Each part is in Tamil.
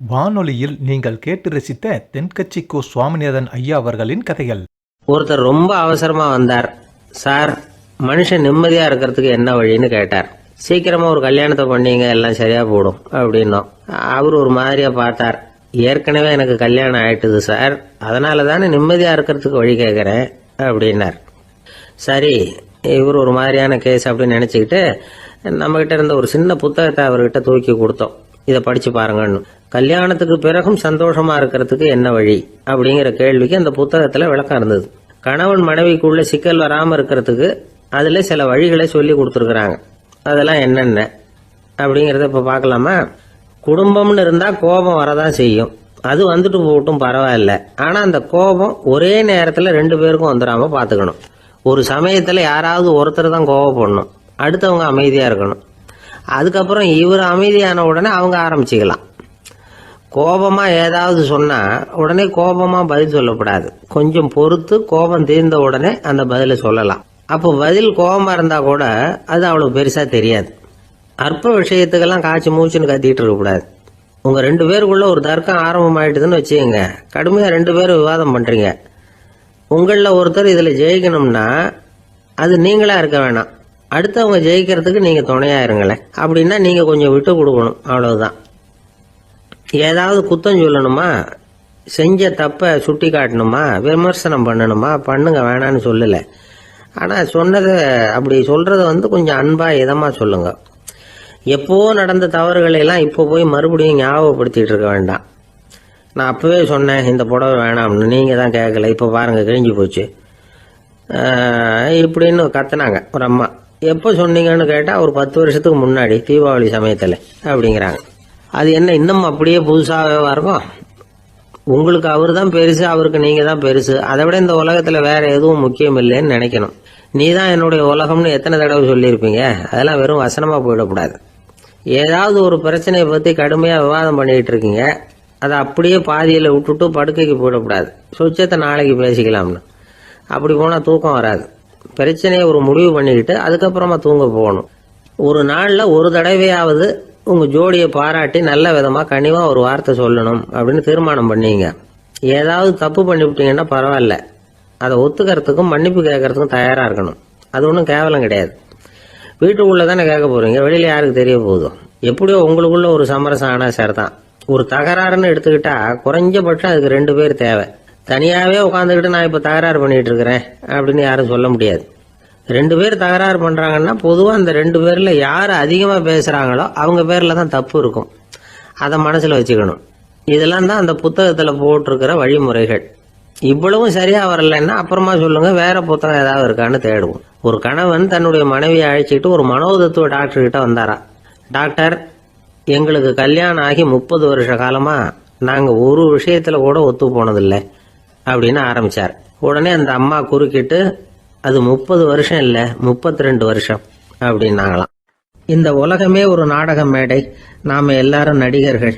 வானொலியில் நீங்கள் கேட்டு ரசித்த தென்கட்சி கோ சுவாமிநாதன் ஐயா அவர்களின் கதைகள். ஒருத்தர் ரொம்ப அவசரமா வந்தார். சார், மனுஷன் நிம்மதியா இருக்கிறதுக்கு என்ன வழின்னு கேட்டார். சீக்கிரமா ஒரு கல்யாணத்தை பண்ணீங்க, எல்லாம் சரியா போடும் அப்படின்னோம். அவர் ஒரு மாதிரியா பார்த்தார். ஏற்கனவே எனக்கு கல்யாணம் ஆயிட்டுது சார், அதனால தானே நிம்மதியா இருக்கிறதுக்கு வழி கேட்கறேன் அப்படின்னார். சரி, இவர் ஒரு மாதிரியான கேஸ் அப்படின்னு நினைச்சுக்கிட்டு நம்ம கிட்ட இருந்த ஒரு சின்ன புத்தகத்தை அவர்கிட்ட தூக்கி கொடுத்தோம். இதை படிச்சு பாருங்கன்னு. கல்யாணத்துக்கு பிறகும் சந்தோஷமா இருக்கிறதுக்கு என்ன வழி அப்படிங்கிற கேள்விக்கு அந்த புத்தகத்துல விளக்கம் இருந்தது. கணவன் மனைவிக்குள்ள சிக்கல் வராம இருக்கிறதுக்கு அதுல சில வழிகளை சொல்லி கொடுத்துருக்குறாங்க. அதெல்லாம் என்னென்ன அப்படிங்கறத இப்ப பாக்கலாமா? குடும்பம்னு இருந்தா கோபம் வரதான் செய்யும். அது வந்துட்டு போகட்டும், பரவாயில்ல. ஆனா அந்த கோபம் ஒரே நேரத்துல ரெண்டு பேருக்கும் வந்துடாம பாத்துக்கணும். ஒரு சமயத்துல யாராவது ஒருத்தர் தான் கோபப்படணும், அடுத்தவங்க அமைதியா இருக்கணும். அதுக்கப்புறம் இவர் அமைதியான உடனே அவங்க ஆரம்பிச்சுக்கலாம். கோபமா ஏதாவது சொன்னா உடனே கோபமா பதில் சொல்லக்கூடாது. கொஞ்சம் பொறுத்து கோபம் தீர்ந்த உடனே அந்த பதில சொல்லலாம். அப்போ பதில் கோபமா இருந்தா கூட அது அவ்வளவு பெருசா தெரியாது. அற்ப விஷயத்துக்கெல்லாம் காய்ச்சி மூச்சுன்னு கத்திட்டு இருக்கக்கூடாது. உங்க ரெண்டு பேருக்குள்ள ஒரு தர்க்கம் ஆரம்பமாயிட்டுதுன்னு வச்சுக்கோங்க. கடுமையா ரெண்டு பேரும் விவாதம் பண்றீங்க. உங்களில் ஒருத்தர் இதுல ஜெயிக்கணும்னா அது நீங்களா இருக்க வேணாம், அடுத்தவங்க ஜெயிக்கிறதுக்கு நீங்க துணையா இருங்களேன். அப்படின்னா நீங்க கொஞ்சம் விட்டு கொடுக்கணும், அவ்வளவுதான். ஏதாவது குத்தம் சொல்லணுமா, செஞ்ச தப்ப சுட்டி காட்டணுமா, விமர்சனம் பண்ணணுமா, பண்ணுங்க, வேணான்னு சொல்லல. ஆனா சொன்னதை அப்படி சொல்றத கொஞ்சம் அன்பா இதமா சொல்லுங்க. எப்போ நடந்த தவறுகளை எல்லாம் இப்போ போய் மறுபடியும் ஞாபகப்படுத்திட்டு இருக்க வேண்டாம். நான் அப்பவே சொன்னேன் இந்த புடவை வேணாம்னு, நீங்க தான் கேட்கல, இப்போ பாருங்க கிழிஞ்சு போச்சு இப்படின்னு கத்துனாங்க ஒரு அம்மா. எப்போ சொன்னீங்கன்னு கேட்டா ஒரு 10 வருஷத்துக்கு முன்னாடி தீபாவளி சமயத்துல அப்படிங்கிறாங்க. அது என்ன இன்னும் அப்படியே புதுசாகவே இருக்கும்? உங்களுக்கு அவர் தான் பெருசு, அவருக்கு நீங்க தான் பெருசு. அதை விட இந்த உலகத்துல வேற எதுவும் முக்கியம் இல்லைன்னு நினைக்கணும். நீ தான் என்னுடைய உலகம்னு எத்தனை தடவை சொல்லியிருப்பீங்க? அதெல்லாம் வெறும் வசனமா போயிடக்கூடாது. ஏதாவது ஒரு பிரச்சனையை பத்தி கடுமையா விவாதம் பண்ணிட்டு இருக்கீங்க, அதை அப்படியே பாதியில விட்டுட்டு படுக்கைக்கு போயிடக்கூடாது. சொச்சத்தை நாளைக்கு பேசிக்கலாம்னு. அப்படி போனா தூக்கம் வராது. பிரச்சனையை ஒரு முடிவு பண்ணிக்கிட்டு அதுக்கப்புறமா தூங்க போகணும். ஒரு நாள்ல ஒரு தடவையாவது உங்க ஜோடியை பாராட்டி நல்ல விதமா கனிவா ஒரு வார்த்தை சொல்லணும் அப்படின்னு தீர்மானம் பண்ணீங்க. ஏதாவது தப்பு பண்ணிவிட்டீங்கன்னா பரவாயில்ல, அதை ஒத்துக்கிறதுக்கும் மன்னிப்பு கேட்கறதுக்கும் தயாரா இருக்கணும். அது ஒன்றும் கேவலம் கிடையாது. வீட்டுக்குள்ள தானே கேட்க போறீங்க, வெளியில யாருக்கு தெரிய போதும்? எப்படியோ உங்களுக்குள்ள ஒரு சமரசம் ஆனா சரிதான். ஒரு தகராறுன்னு எடுத்துக்கிட்டா குறைஞ்சபட்சம் அதுக்கு 2 பேர் தேவை. தனியாவே உட்காந்துக்கிட்டு நான் இப்ப தகராறு பண்ணிட்டு இருக்கிறேன் அப்படின்னு யாரும் சொல்ல முடியாது. 2 பேர் தகராறு பண்றாங்கன்னா பொதுவா அந்த 2 பேர்ல யாரு அதிகமா பேசுறாங்களோ அவங்க பேர்ல தான் தப்பு இருக்கும். அதை மனசுல வச்சுக்கணும். இதெல்லாம் தான் அந்த புத்தகத்துல போட்டிருக்கிற வழிமுறைகள். இவ்வளவும் சரியா வரலன்னா அப்புறமா சொல்லுங்க, வேற புத்தகம் ஏதாவது இருக்கான்னு தேடுவோம். ஒரு கணவன் தன்னுடைய மனைவியை அழைச்சிட்டு ஒரு மனோதத்துவ டாக்டர் கிட்ட வந்தாரா. டாக்டர், எங்களுக்கு கல்யாணம் ஆகி 30 வருஷ காலமா நாங்க ஒரு விஷயத்துல கூட ஒத்து போனதில்லை அப்படின்னு ஆரம்பிச்சார். உடனே அந்த அம்மா குறுக்கிட்டு, அது 30 வருஷம் இல்ல 32 வருஷம் அப்படின்னாங்களாம். இந்த உலகமே ஒரு நாடக மேடை, நாம எல்லாரும் நடிகர்கள்.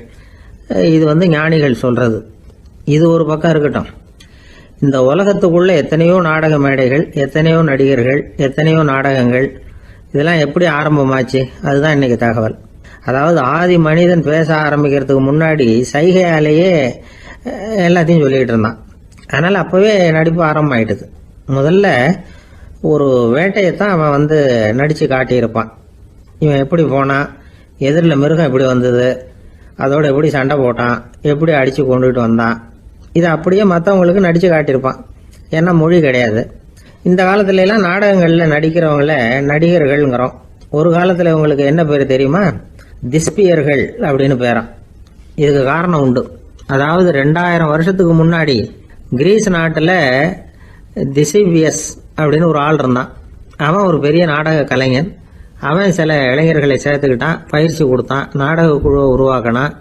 இது ஞானிகள் சொல்றது. இது ஒரு பக்கம் இருக்கட்டும். இந்த உலகத்துக்குள்ள எத்தனையோ நாடக மேடைகள், எத்தனையோ நடிகர்கள், எத்தனையோ நாடகங்கள். இதெல்லாம் எப்படி ஆரம்பமாச்சு? அதுதான் இன்னைக்கு தகவல். அதாவது ஆதி மனிதன் பேச ஆரம்பிக்கிறதுக்கு முன்னாடி சைகையாலேயே எல்லாத்தையும் சொல்லிட்டு இருந்தான். அதனால அப்பவே நடிப்பு ஆரம்பமாயிட்டுது. முதல்ல ஒரு வேட்டையத்தான் அவன் நடிச்சு காட்டியிருப்பான். இவன் எப்படி போனான், எதிரில் மிருகம் எப்படி வந்தது, அதோட எப்படி சண்டை போட்டான், எப்படி அடிச்சு கொண்டுட்டு வந்தான், இதை அப்படியே மற்றவங்களுக்கு நடிச்சு காட்டியிருப்பான். ஏன்னா மொழி கிடையாது. இந்த காலத்துல எல்லாம் நாடகங்கள்ல நடிக்கிறவங்கள நடிகர்கள்ங்கிறோம். ஒரு காலத்துல இவங்களுக்கு என்ன பேரு தெரியுமா? திஸ்பியர்கள் அப்படின்னு பேராம். இதுக்கு காரணம் உண்டு. அதாவது 2000 வருஷத்துக்கு முன்னாடி கிரீஸ் நாட்டுல திசிபியஸ் அப்படின்னு ஒரு ஆள் இருந்தான். அவன் ஒரு பெரிய நாடக கலைஞன். அவன் சில இளைஞர்களை சேர்த்துக்கிட்டான், பயிற்சி கொடுத்தான், நாடக குழுவை உருவாக்கினான்.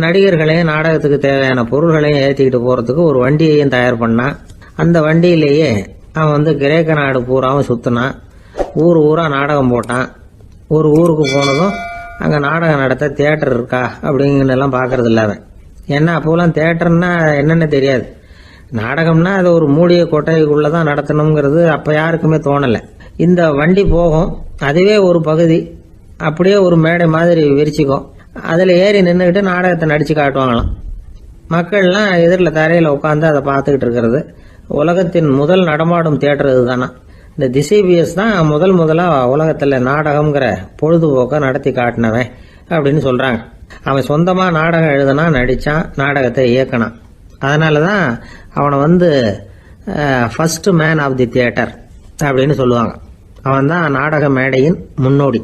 நடிகர்களையும் நாடகத்துக்கு தேவையான பொருள்களையும் ஏற்றிக்கிட்டு போறதுக்கு ஒரு வண்டியையும் தயார் பண்ணான். அந்த வண்டியிலேயே அவன் கிரேக்க நாடு பூராவும் சுத்தினான். ஊர் ஊரா நாடகம் போட்டான். ஒரு ஊருக்கு போனதும் அங்க நாடகம் நடத்த தியேட்டர் இருக்கா அப்படிங்கன்னு எல்லாம் பாக்குறது இல்ல அவன். ஏன்னா அப்போலாம் தியேட்டர்னா என்னன்னு தெரியாது. நாடகம்னா அது ஒரு மூடிய கொட்டைக்குள்ளதான் நடத்தணுங்கிறது அப்ப யாருக்குமே தோணல. இந்த வண்டி போகும், அதுவே ஒரு பகுதி அப்படியே ஒரு மேடை மாதிரி விரிச்சுக்கும். அதில் ஏறி நின்றுக்கிட்டு நாடகத்தை நடித்து காட்டுவாங்களாம். மக்கள்லாம் எதிரில் தரையில் உட்காந்து அதை பார்த்துக்கிட்டு இருக்கிறது. உலகத்தின் முதல் நடமாடும் தியேட்டர் இதுதானா. இந்த திசைபிஎஸ் தான் முதலாக உலகத்தில் நாடகம்ங்கிற பொழுதுபோக்கை நடத்தி காட்டினவன் அப்படின்னு சொல்கிறாங்க. அவன் சொந்தமாக நாடகம் எழுதுனா, நடித்தான், நாடகத்தை இயக்கினான். அதனால தான் அவனை first man of the theatre அப்படின்னு சொல்லுவாங்க. அவன் தான் நாடக மேடையின் முன்னோடி.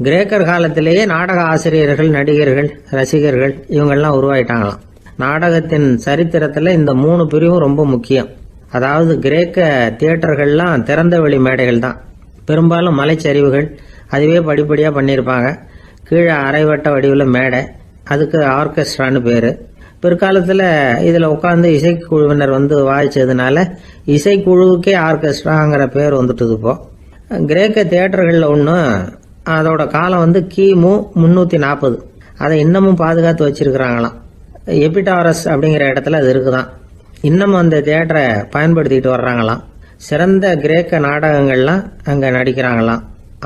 கிரேக்கர் காலத்திலேயே நாடக ஆசிரியர்கள், நடிகர்கள், ரசிகர்கள் இவங்கெல்லாம் உருவாயிட்டாங்களாம். நாடகத்தின் சரித்திரத்தில் இந்த 3 பிரிவும் ரொம்ப முக்கியம். அதாவது கிரேக்க தியேட்டர்கள்லாம் திறந்த வெளி மேடைகள் தான். பெரும்பாலும் மலைச்சரிவுகள், அதுவே படிப்படியாக பண்ணியிருப்பாங்க. கீழே அரைவட்ட வடிவில் மேடை, அதுக்கு ஆர்கெஸ்ட்ரான்னு பேர். பிற்காலத்தில் இதில் உட்காந்து இசைக்குழுவினர் வாய்ச்சதுனால இசைக்குழுவுக்கே ஆர்கெஸ்ட்ராங்கிற பேர் வந்துட்டுது. இப்போ கிரேக்க தியேட்டர்களில் ஒன்று, அதோட காலம் கிமு 340. அதை இன்னமும் பாதுகாத்து வச்சிருக்கிறாங்களாம். எபிடாரஸ் அப்படிங்கிற இடத்துல அது இருக்குதான். இன்னமும் அந்த தியேட்டரை பயன்படுத்திட்டு வர்றாங்களாம். சிறந்த கிரேக்க நாடகங்கள்லாம் அங்கே நடிக்கிறாங்களாம்.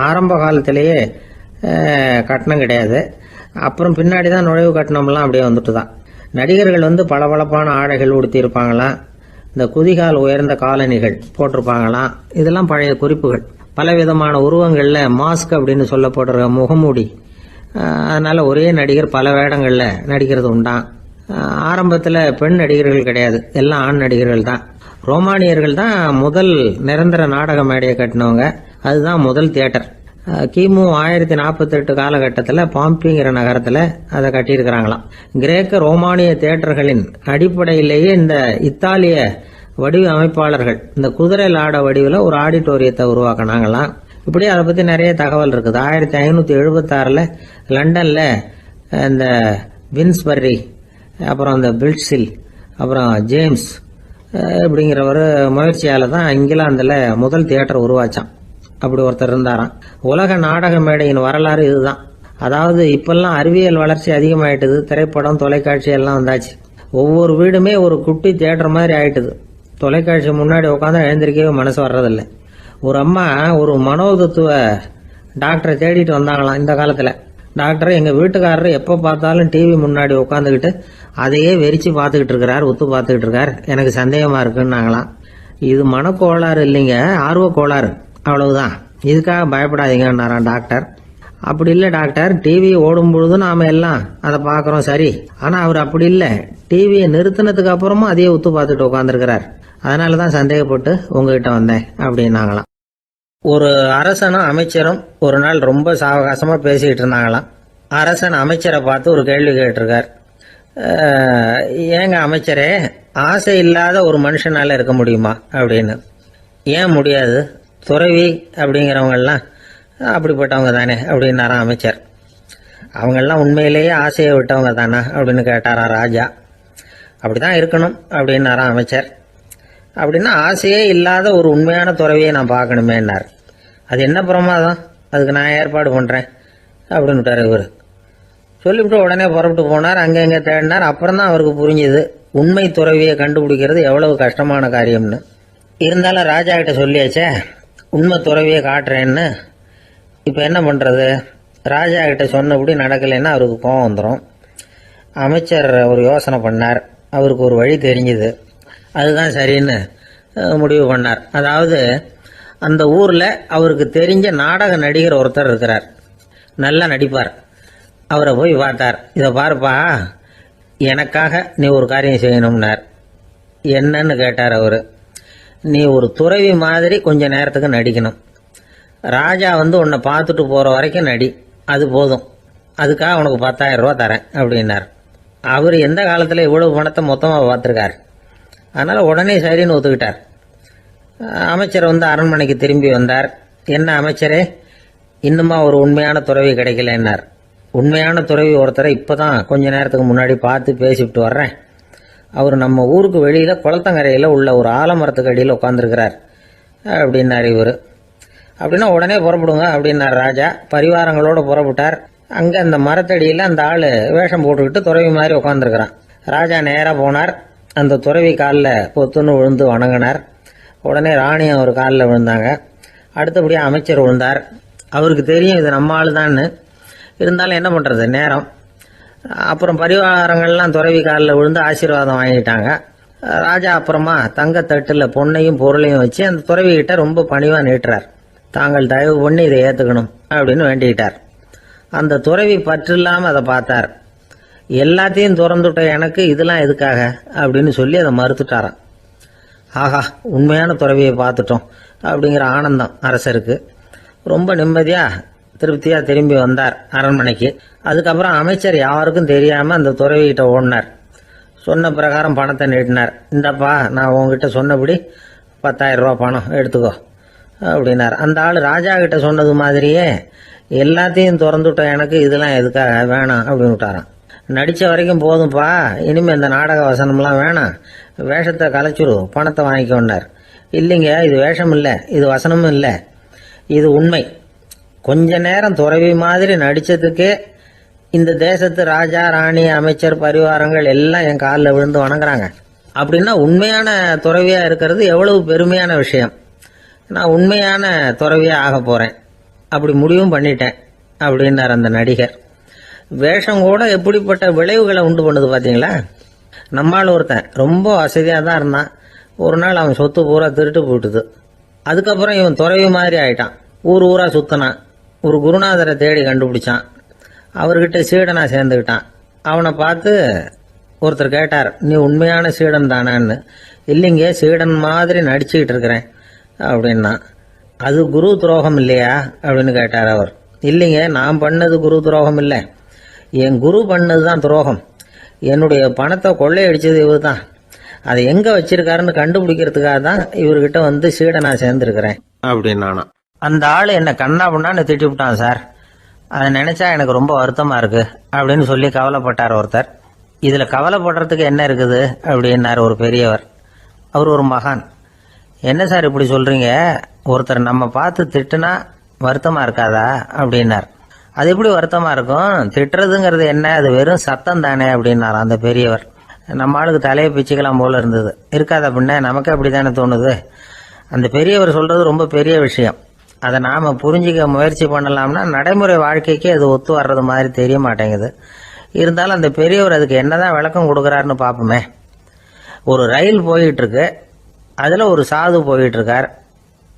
ஆரம்ப காலத்திலேயே கட்டணம் கிடையாது. அப்புறம் பின்னாடி தான் நுழைவு கட்டணம்லாம் அப்படியே வந்துட்டு தான். நடிகர்கள் பளபளப்பான ஆடைகள் உடுத்தியிருப்பாங்களாம். இந்த குதிகால் உயர்ந்த காலணிகள் போட்டிருப்பாங்களாம். இதெல்லாம் பழைய குறிப்புகள். பலவிதமான உருவங்களில் மாஸ்க் அப்படின்னு சொல்லப்படுற முகமூடி. அதனால ஒரே நடிகர் பல வேடங்களில் நடிக்கிறது உண்டான். ஆரம்பத்தில் பெண் நடிகர்கள் கிடையாது, எல்லாம் ஆண் நடிகர்கள் தான். ரோமானியர்கள் தான் முதல் நிரந்தர நாடக மேடையை கட்டினவங்க. அதுதான் முதல் தியேட்டர். கிமு 1048 காலகட்டத்தில் பாம்பிங்கிற நகரத்தில் அதை கட்டியிருக்கிறாங்களாம். கிரேக்க ரோமானிய தியேட்டர்களின் அடிப்படையிலேயே இந்த இத்தாலிய வடிவ அமைப்பாளர்கள் இந்த குதிரை லாட வடிவில் ஒரு ஆடிட்டோரியத்தை உருவாக்கினாங்களாம். இப்படி அதை பற்றி நிறைய தகவல் இருக்குது. 1576 லண்டனில் இந்த வின்ஸ்பர்ரி, அப்புறம் இந்த பில்ட்ஸில், அப்புறம் ஜேம்ஸ் இப்படிங்கிறவர் முயற்சியால் தான் இங்கிலாந்தில் முதல் தியேட்டர் உருவாச்சான். அப்படி ஒருத்தர் இருந்தாராம். உலக நாடக மேடையின் வரலாறு இதுதான். அதாவது இப்பெல்லாம் அறிவியல் வளர்ச்சி அதிகமாயிட்டுது. திரைப்படம், தொலைக்காட்சி எல்லாம் வந்தாச்சு. ஒவ்வொரு வீடுமே ஒரு குட்டி தியேட்டர் மாதிரி ஆயிட்டுது. தொலைக்காட்சி முன்னாடி உட்காந்து எழுந்திருக்கவே மனசு வர்றதில்லை. ஒரு அம்மா ஒரு மனோதத்துவ டாக்டரை தேடிட்டு வந்தாங்களாம் இந்த காலத்தில். டாக்டர், எங்கள் வீட்டுக்காரர் எப்போ பார்த்தாலும் டிவி முன்னாடி உட்காந்துக்கிட்டு அதையே வெறிச்சு பார்த்துக்கிட்டு இருக்கிறார், ஒத்து பார்த்துக்கிட்டு இருக்கார், எனக்கு சந்தேகமாக இருக்குன்னாங்களாம். இது மனக்கோளாறு இல்லைங்க, ஆர்வ கோளாறு, அவ்வளவுதான். இதுக்காக பயப்படாதீங்கன்னாராம் டாக்டர். அப்படி இல்லை டாக்டர், டிவி ஓடும் பொழுது நாம எல்லாம் அதை பார்க்குறோம் சரி, ஆனால் அவர் அப்படி இல்லை, டிவியை நிறுத்தினதுக்கு அப்புறமும் அதையே ஒத்து பார்த்துட்டு உட்காந்துருக்கிறார், அதனால தான் சந்தேகப்பட்டு உங்ககிட்ட வந்தேன் அப்படின்னாங்களாம். ஒரு அரசனும் அமைச்சரும் ஒரு நாள் ரொம்ப சாவகாசமாக பேசிக்கிட்டு இருந்தாங்களாம். அரசன் அமைச்சரை பார்த்து ஒரு கேள்வி கேட்டிருக்கார். ஏங்க அமைச்சரே, ஆசை இல்லாத ஒரு மனுஷனால இருக்க முடியுமா அப்படின்னு. ஏன் முடியாது, துறவி அப்படிங்கிறவங்கெல்லாம் அப்படிப்பட்டவங்க தானே அப்படின்னாராம் அமைச்சர். அவங்கெல்லாம் உண்மையிலேயே ஆசையை விட்டவங்க தானே அப்படின்னு கேட்டாராம் ராஜா. அப்படிதான் இருக்கணும் அப்படின்னாராம் அமைச்சர். அப்படின்னா ஆசையே இல்லாத ஒரு உண்மையான துறவியை நான் பார்க்கணுமேன்னார். அது என்ன பிரமாதம், அதுக்கு நான் ஏற்பாடு பண்ணுறேன் அப்படின்னு விட்டார் இவர். சொல்லிவிட்டு உடனே புறப்பட்டு போனார். அங்கே தேடினார். அப்புறம் தான் அவருக்கு புரிஞ்சுது உண்மை துறவியை கண்டுபிடிக்கிறது எவ்வளவு கஷ்டமான காரியம்னு. இருந்தாலும் ராஜா கிட்ட சொல்லியாச்சே உண்மை துறவியை காட்டுறேன்னு. இப்போ என்ன பண்ணுறது, ராஜா கிட்ட சொன்னபடி நடக்கலைன்னா அவருக்கு கோபம் வந்துடும். அமைச்சர் ஒரு யோசனை பண்ணார். அவருக்கு ஒரு வழி தெரிஞ்சுது. அதுதான் சரின்னு முடிவு பண்ணார். அதாவது அந்த ஊரில் அவருக்கு தெரிஞ்ச நாடக நடிகர் ஒருத்தர் இருக்கிறார், நல்லா நடிப்பார். அவரை போய் பார்த்தார். இதை பாருப்பா, எனக்காக நீ ஒரு காரியம் செய்யணும்னார். என்னன்னு கேட்டார் அவர். நீ ஒரு துறவி மாதிரி கொஞ்ச நேரத்துக்கு நடிக்கணும். ராஜா உன்னை பார்த்துட்டு போகிற வரைக்கும் நடி, அது போதும். அதுக்காக உனக்கு 10,000 ரூபா தரேன் அப்படின்னார். அவர் எந்த காலத்தில் இவ்வளவு பணத்தை மொத்தமாக பார்த்துருக்கார். அதனால் உடனே சரின்னு ஒத்துக்கிட்டார். அமைச்சர் அரண்மனைக்கு திரும்பி வந்தார். என்ன அமைச்சரே, இன்னுமா ஒரு உண்மையான துறவி கிடைக்கலன்னார். உண்மையான துறவி ஒருத்தரை இப்போ தான் கொஞ்ச நேரத்துக்கு முன்னாடி பார்த்து பேசிவிட்டு வர்றேன். அவர் நம்ம ஊருக்கு வெளியில் குளத்தங்கரையில் உள்ள ஒரு ஆலமரத்துக்கு அடியில் உட்காந்துருக்கிறார் அப்படின்னார் இவர். அப்படின்னா உடனே புறப்படுங்க அப்படின்னார் ராஜா. பரிவாரங்களோடு புறப்பட்டார். அங்கே அந்த மரத்தடியில் அந்த ஆள் வேஷம் போட்டுக்கிட்டு துறவி மாதிரி உட்காந்துருக்கிறான். ராஜா நேராக போனார். அந்த துறவி காலில் பொத்துன்னு விழுந்து வணங்கினார். உடனே ராணியும் அவர் காலில் விழுந்தாங்க. அடுத்தபடியாக அமைச்சர் விழுந்தார். அவருக்கு தெரியும் இது நம்ம ஆள் தான்னு. இருந்தாலும் என்ன பண்ணுறது, நேரம். அப்புறம் பரிவாரங்கள்லாம் துறவி காலில் விழுந்து ஆசீர்வாதம் வாங்கிட்டாங்க. ராஜா அப்புறமா தங்கத்தட்டுல பொன்னையும் பொருளையும் வச்சு அந்த துறவிகிட்ட ரொம்ப பணிவா நீட்டுறார். தாங்கள் தயவு பண்ணி இதை ஏத்துக்கணும் அப்படின்னு வேண்டிக்கிட்டார். அந்த துறவி பற்று இல்லாம அதை பார்த்தார். எல்லாத்தையும் திறந்துட்ட எனக்கு இதெல்லாம் எதுக்காக அப்படின்னு சொல்லி அதை மறுத்துட்டாராம். ஆஹா, உண்மையான துறவியை பார்த்துட்டோம் அப்படிங்கிற ஆனந்தம் அரசருக்கு. ரொம்ப நிம்மதியா திருப்தியா திரும்பி வந்தார் அரண்மனைக்கு. அதுக்கப்புறம் அமைச்சர் யாருக்கும் தெரியாம அந்த துறவிகிட்ட ஓடினார். சொன்ன பிரகாரம் பணத்தை நீட்டினார். இந்தப்பா, நான் உங்ககிட்ட சொன்னபடி 10,000 ரூபா பணம் எடுத்துக்கோ அப்படின்னார். அந்த ஆள் ராஜா கிட்ட சொன்னது மாதிரியே எல்லாத்தையும் திறந்துட்டோம் எனக்கு இதெல்லாம் எதுக்காக வேணாம் அப்படின்னு விட்டாராம். நடிச்ச வரைக்கும் போதும்பா, இனிமே இந்த நாடக வசனம்லாம் வேணாம், வேஷத்தை கலைச்சுரு, பணத்தை வாங்கிக்கொண்டார். இல்லைங்க, இது வேஷம் இல்லை, இது வசனமும் இல்லை, இது உண்மை. கொஞ்ச நேரம் துறவி மாதிரி நடிச்சதுக்கே இந்த தேசத்து ராஜா ராணி அமைச்சர் பரிவாரங்கள் எல்லாம் என் காலில் விழுந்து வணங்குறாங்க. அப்படின்னா உண்மையான துறவியா இருக்கிறது எவ்வளவு பெருமையான விஷயம். நான் உண்மையான துறவியா ஆக போறேன், அப்படி முடிவும் பண்ணிட்டேன் அப்படின்னார் அந்த நடிகர். வேஷம் கூட எப்படிப்பட்ட விளைவுகளை உண்டு பண்ணுது பாத்தீங்களா. நம்மால் ஒருத்தன் ரொம்ப வசதியா தான் இருந்தான். ஒரு நாள் அவன் சொத்து பூரா திருட்டு போட்டுது. அதுக்கப்புறம் இவன் துறவி மாதிரி ஆயிட்டான். ஊர் ஊரா சுத்தினான். ஒரு குருநாதரை தேடி கண்டுபிடிச்சான். அவர்கிட்ட சீடனா சேர்ந்துக்கிட்டான். அவனை பார்த்து ஒருத்தர் கேட்டார், நீ உண்மையான சீடன் தானான்னு. இல்லைங்க, சீடன் மாதிரி நடிச்சுக்கிட்டு இருக்கிறேன் அப்படின்னா. அது குரு துரோகம் இல்லையா அப்படின்னு கேட்டார் அவர். இல்லைங்க, நான் பண்ணது குரு துரோகம் இல்லை, என் குரு பண்ணது தான் துரோகம். என்னுடைய பணத்தை கொள்ளையடிச்சது இவர் தான். அதை எங்க வச்சிருக்காருன்னு கண்டுபிடிக்கிறதுக்காக தான் இவர்கிட்ட வந்து சீடனா சேர்ந்துருக்கிறேன் அப்படின்னானா. அந்த ஆள் என்ன கண்ணா பண்ணான்னு திட்டி விட்டான் சார். அதை நினைச்சா எனக்கு ரொம்ப வருத்தமா இருக்கு அப்படின்னு சொல்லி கவலைப்பட்டார் ஒருத்தர். இதுல கவலைப்படுறதுக்கு என்ன இருக்குது அப்படின்னாரு ஒரு பெரியவர். அவர் ஒரு மகான். என்ன சார் இப்படி சொல்றீங்க, ஒருத்தர் நம்ம பார்த்து திட்டுனா வருத்தமா இருக்காதா அப்படின்னார். அது எப்படி வருத்தமா இருக்கும், திட்டுறதுங்கிறது என்ன, அது வெறும் சத்தம் தானே அப்படின்னார் அந்த பெரியவர். நம்ம ஆளுக்கு தலையை பிச்சுக்கலாம் போல இருந்தது. இருக்காது அப்படின்னா நமக்கு அப்படித்தானே தோணுது. அந்த பெரியவர் சொல்றது ரொம்ப பெரிய விஷயம். அதை நாம புரிஞ்சிக்க முயற்சி பண்ணலாம்னா நடைமுறை வாழ்க்கைக்கு அது ஒத்து வர்றது மாதிரி தெரிய மாட்டேங்குது. இருந்தாலும் அந்த பெரியவர் அதுக்கு என்னதான் விளக்கம் கொடுக்கறாருன்னு பார்ப்போமே. ஒரு ரயில் போயிட்டு இருக்கு, அதுல ஒரு சாது போயிட்டு இருக்கார்.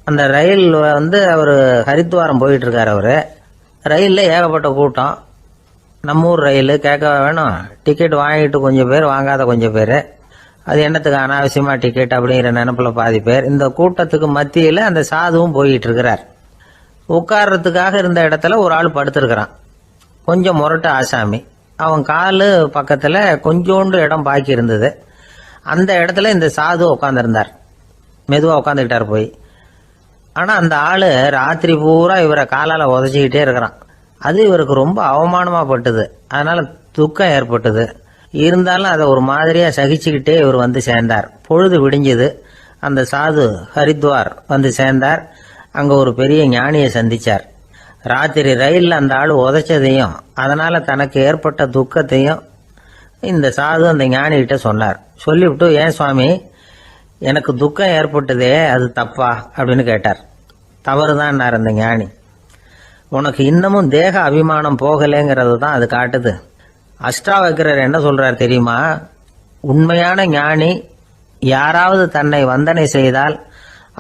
அந்த ரயில் வந்து அவர் ஹரித்வாரம் போயிட்டு இருக்கார். அவரு ரயில்ல ஏகப்பட்ட கூட்டம். நம்ம ஊர் ரயில் கேட்க வேணும், டிக்கெட் வாங்கிட்டு கொஞ்சம் பேர், வாங்காத கொஞ்சம் பேர். அது என்னத்துக்கு அனாவசியமா டிக்கெட் அப்படிங்கிற நினைப்புல பாதி பேர். இந்த கூட்டத்துக்கு மத்தியில அந்த சாதுவும் போயிட்டு இருக்கிறார். உட்கார்றதுக்காக இருந்த இடத்துல ஒரு ஆள் படுத்திருக்கிறான். கொஞ்சம் முரட்டு ஆசாமி. அவன் காலு பக்கத்துல கொஞ்சோண்டு இடம் பாக்கி இருந்தது. அந்த இடத்துல இந்த சாது உட்காந்துருந்தார். மெதுவா உட்காந்துக்கிட்டார் போய். ஆனா அந்த ஆளு ராத்திரி பூரா இவரை காலால உதச்சிக்கிட்டே இருக்கிறான். அது இவருக்கு ரொம்ப அவமானமா பட்டது. அதனால துக்கம் ஏற்பட்டது. இருந்தாலும் அதை ஒரு மாதிரியா சகிச்சுக்கிட்டே இவர் வந்து சேர்ந்தார். பொழுது விடிஞ்சது. அந்த சாது ஹரித்வார் வந்து சேர்ந்தார். அங்க ஒரு பெரிய ஞானியை சந்திச்சார். ராத்திரி ரயில்ல அந்த ஆளு உதைச்சதையும் அதனால தனக்கு ஏற்பட்ட துக்கத்தையும் இந்த சாது அந்த ஞானி கிட்ட சொன்னார். சொல்லிவிட்டு, ஏன் சுவாமி, எனக்கு துக்கம் ஏற்பட்டதே அது தப்பா அப்படின்னு கேட்டார். தவறுதான் அந்த ஞானி. உனக்கு இன்னமும் தேக அபிமானம் போகலைங்கிறது தான் அது காட்டுது. அஷ்டாவக்கிரர் என்ன சொல்றார் தெரியுமா, உண்மையான ஞானி யாராவது தன்னை வந்தனை செய்தால்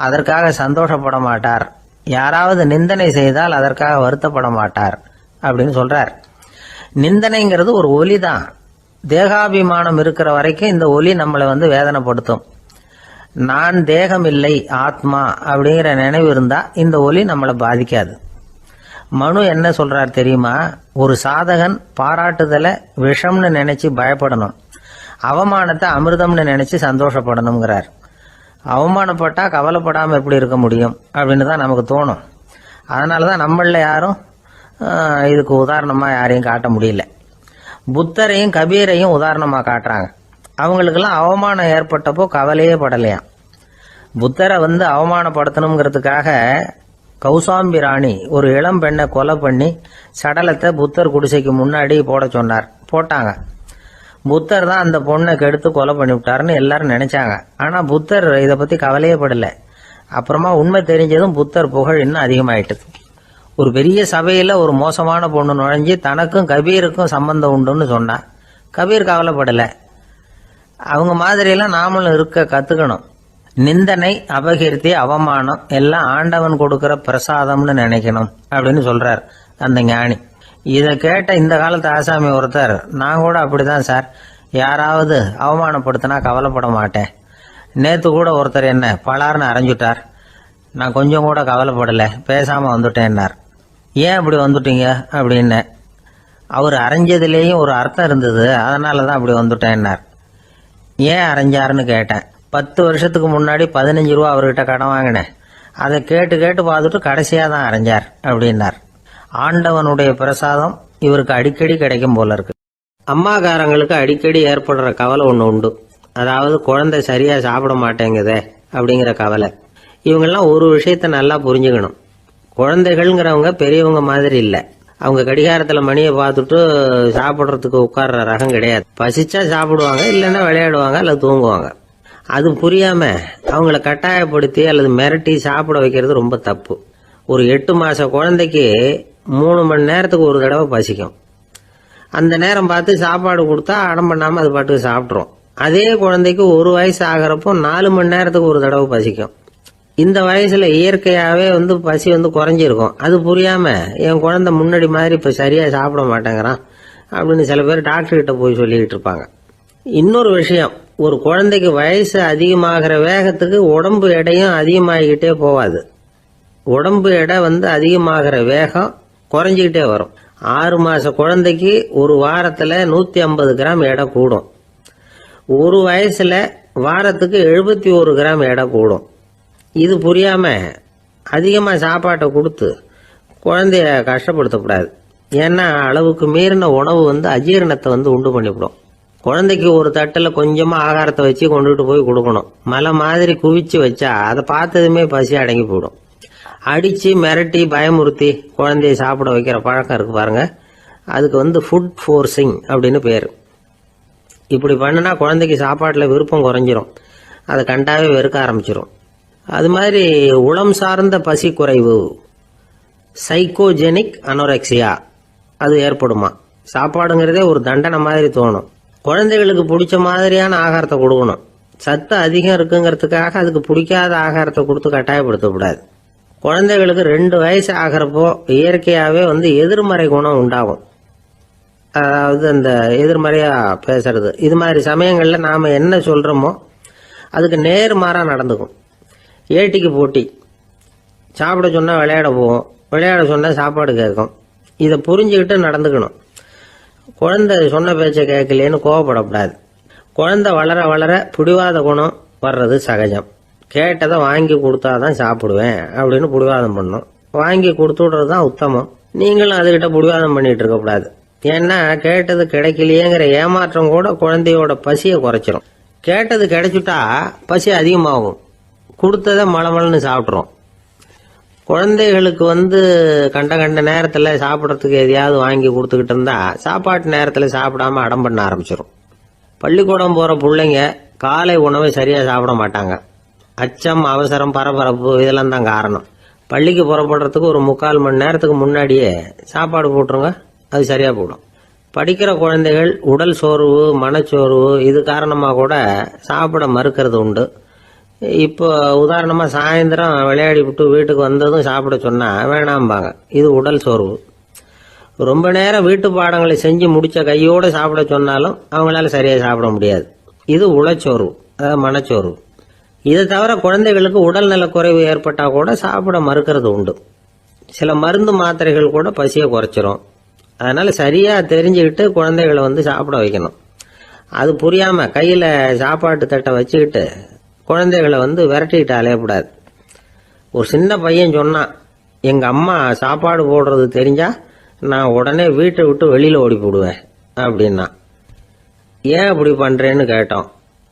அதற்காக சந்தோஷப்பட மாட்டார், யாராவது நிந்தனை செய்தால் அதற்காக வருத்தப்பட மாட்டார் அப்படின்னு சொல்றார். நிந்தனைங்கிறது ஒரு ஒலி தான். தேகாபிமானம் இருக்கிற வரைக்கும் இந்த ஒலி நம்மளை வந்து வேதனைப்படுத்தும். நான் தேகம் இல்லை, ஆத்மா அப்படிங்கிற நினைவு இருந்தா இந்த ஒலி நம்மளை பாதிக்காது. மனு என்ன சொல்றார் தெரியுமா, ஒரு சாதகன் பாராட்டுதலை விஷம்னு நினைச்சு பயப்படணும், அவமானத்தை அமிர்தம்னு நினைச்சு சந்தோஷப்படணுங்கிறார். அவமானப்பட்டா கவலைப்படாம எப்படி இருக்க முடியும் அப்படின்னு தான் நமக்கு தோணும். அதனாலதான் நம்மள யாரும் இதுக்கு உதாரணமா யாரையும் காட்ட முடியல. புத்தரையும் கபீரையும் உதாரணமா காட்டுறாங்க. அவங்களுக்கெல்லாம் அவமானம் ஏற்பட்டப்போ கவலையே படலையாம். புத்தரை வந்து அவமானப்படுத்தணுங்கிறதுக்காக கௌசாம்பி ராணி ஒரு இளம் பெண்ணை கொலை பண்ணி சடலத்தை புத்தர் குடிசைக்கு முன்னாடி போட சொன்னார். போட்டாங்க. புத்தர் தான் அந்த பொண்ணை கெடுத்து கொலை பண்ணி விட்டாருன்னு எல்லாரும் நினைச்சாங்க. ஆனா புத்தர் இதை பத்தி கவலையே படல. அப்புறமா உண்மை தெரிஞ்சதும் புத்தர் புகழ் இன்னும் அதிகமாயிட்டது. ஒரு பெரிய சபையில ஒரு மோசமான பொண்ணு நுழைஞ்சு தனக்கும் கபீருக்கும் சம்பந்தம் உண்டுன்னு சொன்னா. கபீர் கவலைப்படலை. அவங்க மாதிரியெல்லாம் நாமளும் இருக்க கத்துக்கணும். நிந்தனை, அபகீர்த்தி, அவமானம் எல்லாம் ஆண்டவன் கொடுக்கிற பிரசாதம்னு நினைக்கணும் அப்படின்னு சொல்றார் அந்த ஞானி. இதை கேட்ட இந்த காலத்து ஆசாமி ஒருத்தர், நான் கூட அப்படிதான் சார், யாராவது அவமானப்படுத்தினா கவலைப்பட மாட்டேன். நேத்து கூட ஒருத்தர் என்ன பலார்னு அரைஞ்சுட்டார், நான் கொஞ்சம் கூட கவலைப்படலை, பேசாம வந்துட்டேன்னார். ஏன் அப்படி வந்துட்டீங்க அப்படின்னு. அவர் அரைஞ்சதுலேயும் ஒரு அர்த்தம் இருந்தது, அதனால தான் அப்படி வந்துட்டேன்னார். ஏன் அரைஞ்சாருன்னு கேட்டேன். 10 வருஷத்துக்கு முன்னாடி 15 ரூபா அவர்கிட்ட கடன் வாங்கினேன், அதை கேட்டு கேட்டு பார்த்துட்டு கடைசியாக தான் அரைஞ்சார் அப்படின்னார். ஆண்டவனுடைய பிரசாதம் இவருக்கு அடிக்கடி கிடைக்கும் போல இருக்கு. அம்மாக்காரங்களுக்கு அடிக்கடி ஏற்படுற கவலை ஒன்று உண்டு. அதாவது குழந்தை சரியா சாப்பிட மாட்டேங்குதே அப்படிங்கிற கவலை. இவங்கெல்லாம் ஒரு விஷயத்த நல்லா புரிஞ்சுக்கணும். குழந்தைகள்ங்கிறவங்க பெரியவங்க மாதிரி இல்லை. அவங்க கடிகாரத்துல மணியை பார்த்துட்டு சாப்பிட்றதுக்கு உட்கார்ற ரகம் கிடையாது. பசிச்சா சாப்பிடுவாங்க, இல்லைன்னா விளையாடுவாங்க அல்லது தூங்குவாங்க. அது புரியாம அவங்கள கட்டாயப்படுத்தி அல்லது மிரட்டி சாப்பிட வைக்கிறது ரொம்ப தப்பு. ஒரு 8 மாச குழந்தைக்கு 3 மணி நேரத்துக்கு ஒரு தடவை பசிக்கும். அந்த நேரம் பார்த்து சாப்பாடு கொடுத்தா அடம் பண்ணாம அது பாட்டுக்கு சாப்பிட்றோம். அதே குழந்தைக்கு 1 வயசு ஆகிறப்போ 4 மணி நேரத்துக்கு ஒரு தடவை பசிக்கும். இந்த வயசுல இயற்கையாவே பசி குறைஞ்சிருக்கும். அது புரியாம என் குழந்தை முன்னாடி மாதிரி இப்ப சரியா சாப்பிட மாட்டேங்கிறான் அப்படின்னு சில பேர் டாக்டர் கிட்ட போய் சொல்லிக்கிட்டு இருப்பாங்க. இன்னொரு விஷயம், ஒரு குழந்தைக்கு வயசு அதிகமாகிற வேகத்துக்கு உடம்பு எடையும் அதிகமாகிக்கிட்டே போவாது. உடம்பு எடை அதிகமாகிற வேகம் குறைஞ்சிக்கிட்டே வரும். 6 மாச குழந்தைக்கு ஒரு வாரத்துல 150 கிராம் எடை கூடும். ஒரு வயசுல வாரத்துக்கு 71 கிராம் எடை கூடும். இது புரியாம அதிகமா சாப்பாட்டை கொடுத்து குழந்தைய கஷ்டப்படுத்தக்கூடாது. ஏன்னா அளவுக்கு மீறின உணவு அஜீரணத்தை உண்டு பண்ணிவிடும். குழந்தைக்கு ஒரு தட்டுல கொஞ்சமா ஆகாரத்தை வச்சு கொண்டுட்டு போய் கொடுக்கணும். மலை மாதிரி குவிச்சு வச்சா அதை பார்த்ததுமே பசி அடங்கி போயிடும். அடிச்சு மிரட்டி பயமுறுத்தி குழந்தைய சாப்பிட வைக்கிற பழக்கம் இருக்கு பாருங்க, அதுக்கு ஃபுட் ஃபோர்சிங் அப்படின்னு பேரு. இப்படி பண்ணுனா குழந்தைக்கு சாப்பாட்டுல விருப்பம் குறைஞ்சிரும், அதை கண்டாவே வெறுக்க ஆரம்பிச்சிரும். அது மாதிரி உளம் சார்ந்த பசி குறைவு, சைக்கோஜெனிக் அனோரெக்சியா, அது ஏற்படுமா. சாப்பாடுங்கிறதே ஒரு தண்டனை மாதிரி தோணும். குழந்தைகளுக்கு பிடிச்ச மாதிரியான ஆகாரத்தை கொடுக்கணும். சத்து அதிகம் இருக்குங்கிறதுக்காக அதுக்கு பிடிக்காத ஆகாரத்தை கொடுத்து கட்டாயப்படுத்தக்கூடாது. குழந்தைகளுக்கு 2 வயசு ஆகிறப்போ இயற்கையாகவே எதிர்மறை குணம் உண்டாகும். அதாவது அந்த எதிர்மறையா பேசுறது. இது மாதிரி சமயங்கள்ல நாம என்ன சொல்றோமோ அதுக்கு நேர்மாறா நடந்துக்கும். ஏட்டிக்கு போட்டி. சாப்பிட சொன்னா விளையாட போவோம், விளையாட சொன்னா சாப்பாடு கேட்கும். இதை புரிஞ்சுக்கிட்டு நடந்துக்கணும். குழந்தை சொன்ன பேச்சை கேட்கலேன்னு கோவப்படக்கூடாது. குழந்தை வளர வளர பிடிவாத குணம் வர்றது சகஜம். கேட்டதை வாங்கி கொடுத்தாதான் சாப்பிடுவேன் அப்படின்னு பிடிவாதம் பண்ணும். வாங்கி கொடுத்து விடுறது தான் உத்தமம். நீங்களும் அதுகிட்ட பிடிவாதம் பண்ணிட்டு இருக்கக்கூடாது. ஏன்னா கேட்டது கிடைக்கலையேங்கிற ஏமாற்றம் கூட குழந்தையோட பசியை குறைச்சிரும். கேட்டது கிடைச்சுட்டா பசி அதிகமாகும். கொடுத்ததை மளமளன்னு சாப்பிட்றோம். குழந்தைகளுக்கு கண்ட கண்ட நேரத்தில் சாப்பிட்றதுக்கு எதையாவது வாங்கி கொடுத்துக்கிட்டு இருந்தா சாப்பாட்டு நேரத்தில் சாப்பிடாம அடம் பண்ண ஆரம்பிச்சிடும். பள்ளிக்கூடம் போகிற பிள்ளைங்க காலை உணவை சரியாக சாப்பிட மாட்டாங்க. அச்சம், அவசரம், பரபரப்பு இதெல்லாம் தான் காரணம். பள்ளிக்கு புறப்படுறதுக்கு ஒரு 3/4 மணி நேரத்துக்கு முன்னாடியே சாப்பாடு போட்டுருங்க, அது சரியாக போடும். படிக்கிற குழந்தைகள் உடல் சோர்வு, மனச்சோர்வு இது காரணமாக கூட சாப்பிட மறுக்கிறது உண்டு. இப்போ உதாரணமாக சாயந்தரம் விளையாடி விட்டு வீட்டுக்கு வந்ததும் சாப்பிட சொன்னால் வேணாம்பாங்க. இது உடல் சோர்வு. ரொம்ப நேரம் வீட்டு பாடங்களை செஞ்சு முடிச்ச கையோடு சாப்பிட சொன்னாலும் அவங்களால சரியாக சாப்பிட முடியாது. இது உளச்சோர்வு, அதாவது மனச்சோர்வு. இதை தவிர குழந்தைகளுக்கு உடல் நலக்குறைவு ஏற்பட்டால் கூட சாப்பிட மறுக்கிறது உண்டு. சில மருந்து மாத்திரைகள் கூட பசியை குறைச்சிரும். அதனால சரியாக தெரிஞ்சுக்கிட்டு குழந்தைகளை சாப்பிட வைக்கணும். அது புரியாமல் கையில் சாப்பாட்டு தட்டை வச்சுக்கிட்டு குழந்தைகளை விரட்டிக்கிட்டு அலையக்கூடாது. ஒரு சின்ன பையன் சொன்னான், எங்கள் அம்மா சாப்பாடு போடுறது தெரிஞ்சா நான் உடனே வீட்டை விட்டு வெளியில் ஓடி போடுவேன் அப்படின்னா. ஏன் அப்படி பண்ணுறேன்னு கேட்டோம்.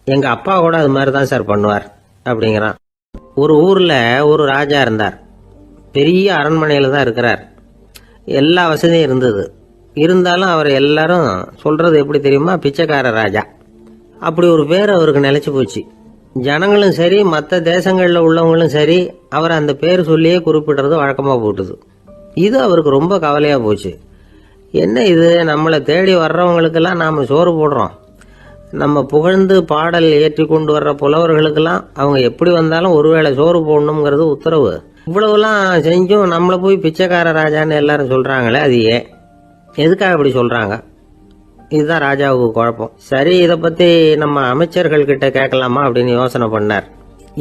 எங்கள் அப்பா கூட அது மாதிரி தான் சார் பண்ணுவார் அப்படிங்கிறான். ஒரு ஊரில் ஒரு ராஜா இருந்தார். பெரிய அரண்மனையில் தான் இருக்கிறார். எல்லா வசதியும் இருந்தது. இருந்தாலும் அவர் எல்லாரும் சொல்கிறது எப்படி தெரியுமா, பிச்சைக்கார ராஜா. அப்படி ஒரு பேர் அவருக்கு நிலைச்சு போச்சு. ஜனங்களும் சரி, மற்ற தேசங்களில் உள்ளவங்களும் சரி, அவர் அந்த பேர் சொல்லியே குறிப்பிடுறது வழக்கமாக போட்டுது. இது அவருக்கு ரொம்ப கவலையாக போச்சு. என்ன இது, நம்மளை தேடி வர்றவங்களுக்கெல்லாம் நாம் சோறு போடுறோம், நம்ம புகழ்ந்து பாடல் ஏற்றி கொண்டு வர்ற புலவர்களுக்கெல்லாம் அவங்க எப்படி வந்தாலும் ஒருவேளை சோறு போடணுங்கிறது உத்தரவு. இவ்வளவுலாம் செஞ்சும் நம்மளை போய் பிச்சைக்கார ராஜான்னு எல்லாரும் சொல்கிறாங்களே, அது ஏன், எதுக்காக இப்படி சொல்கிறாங்க? இதுதான் ராஜாவுக்கு குழப்பம். சரி, இதை பற்றி நம்ம அமைச்சர்கள் கிட்ட கேட்கலாமா அப்படின்னு யோசனை பண்ணார்.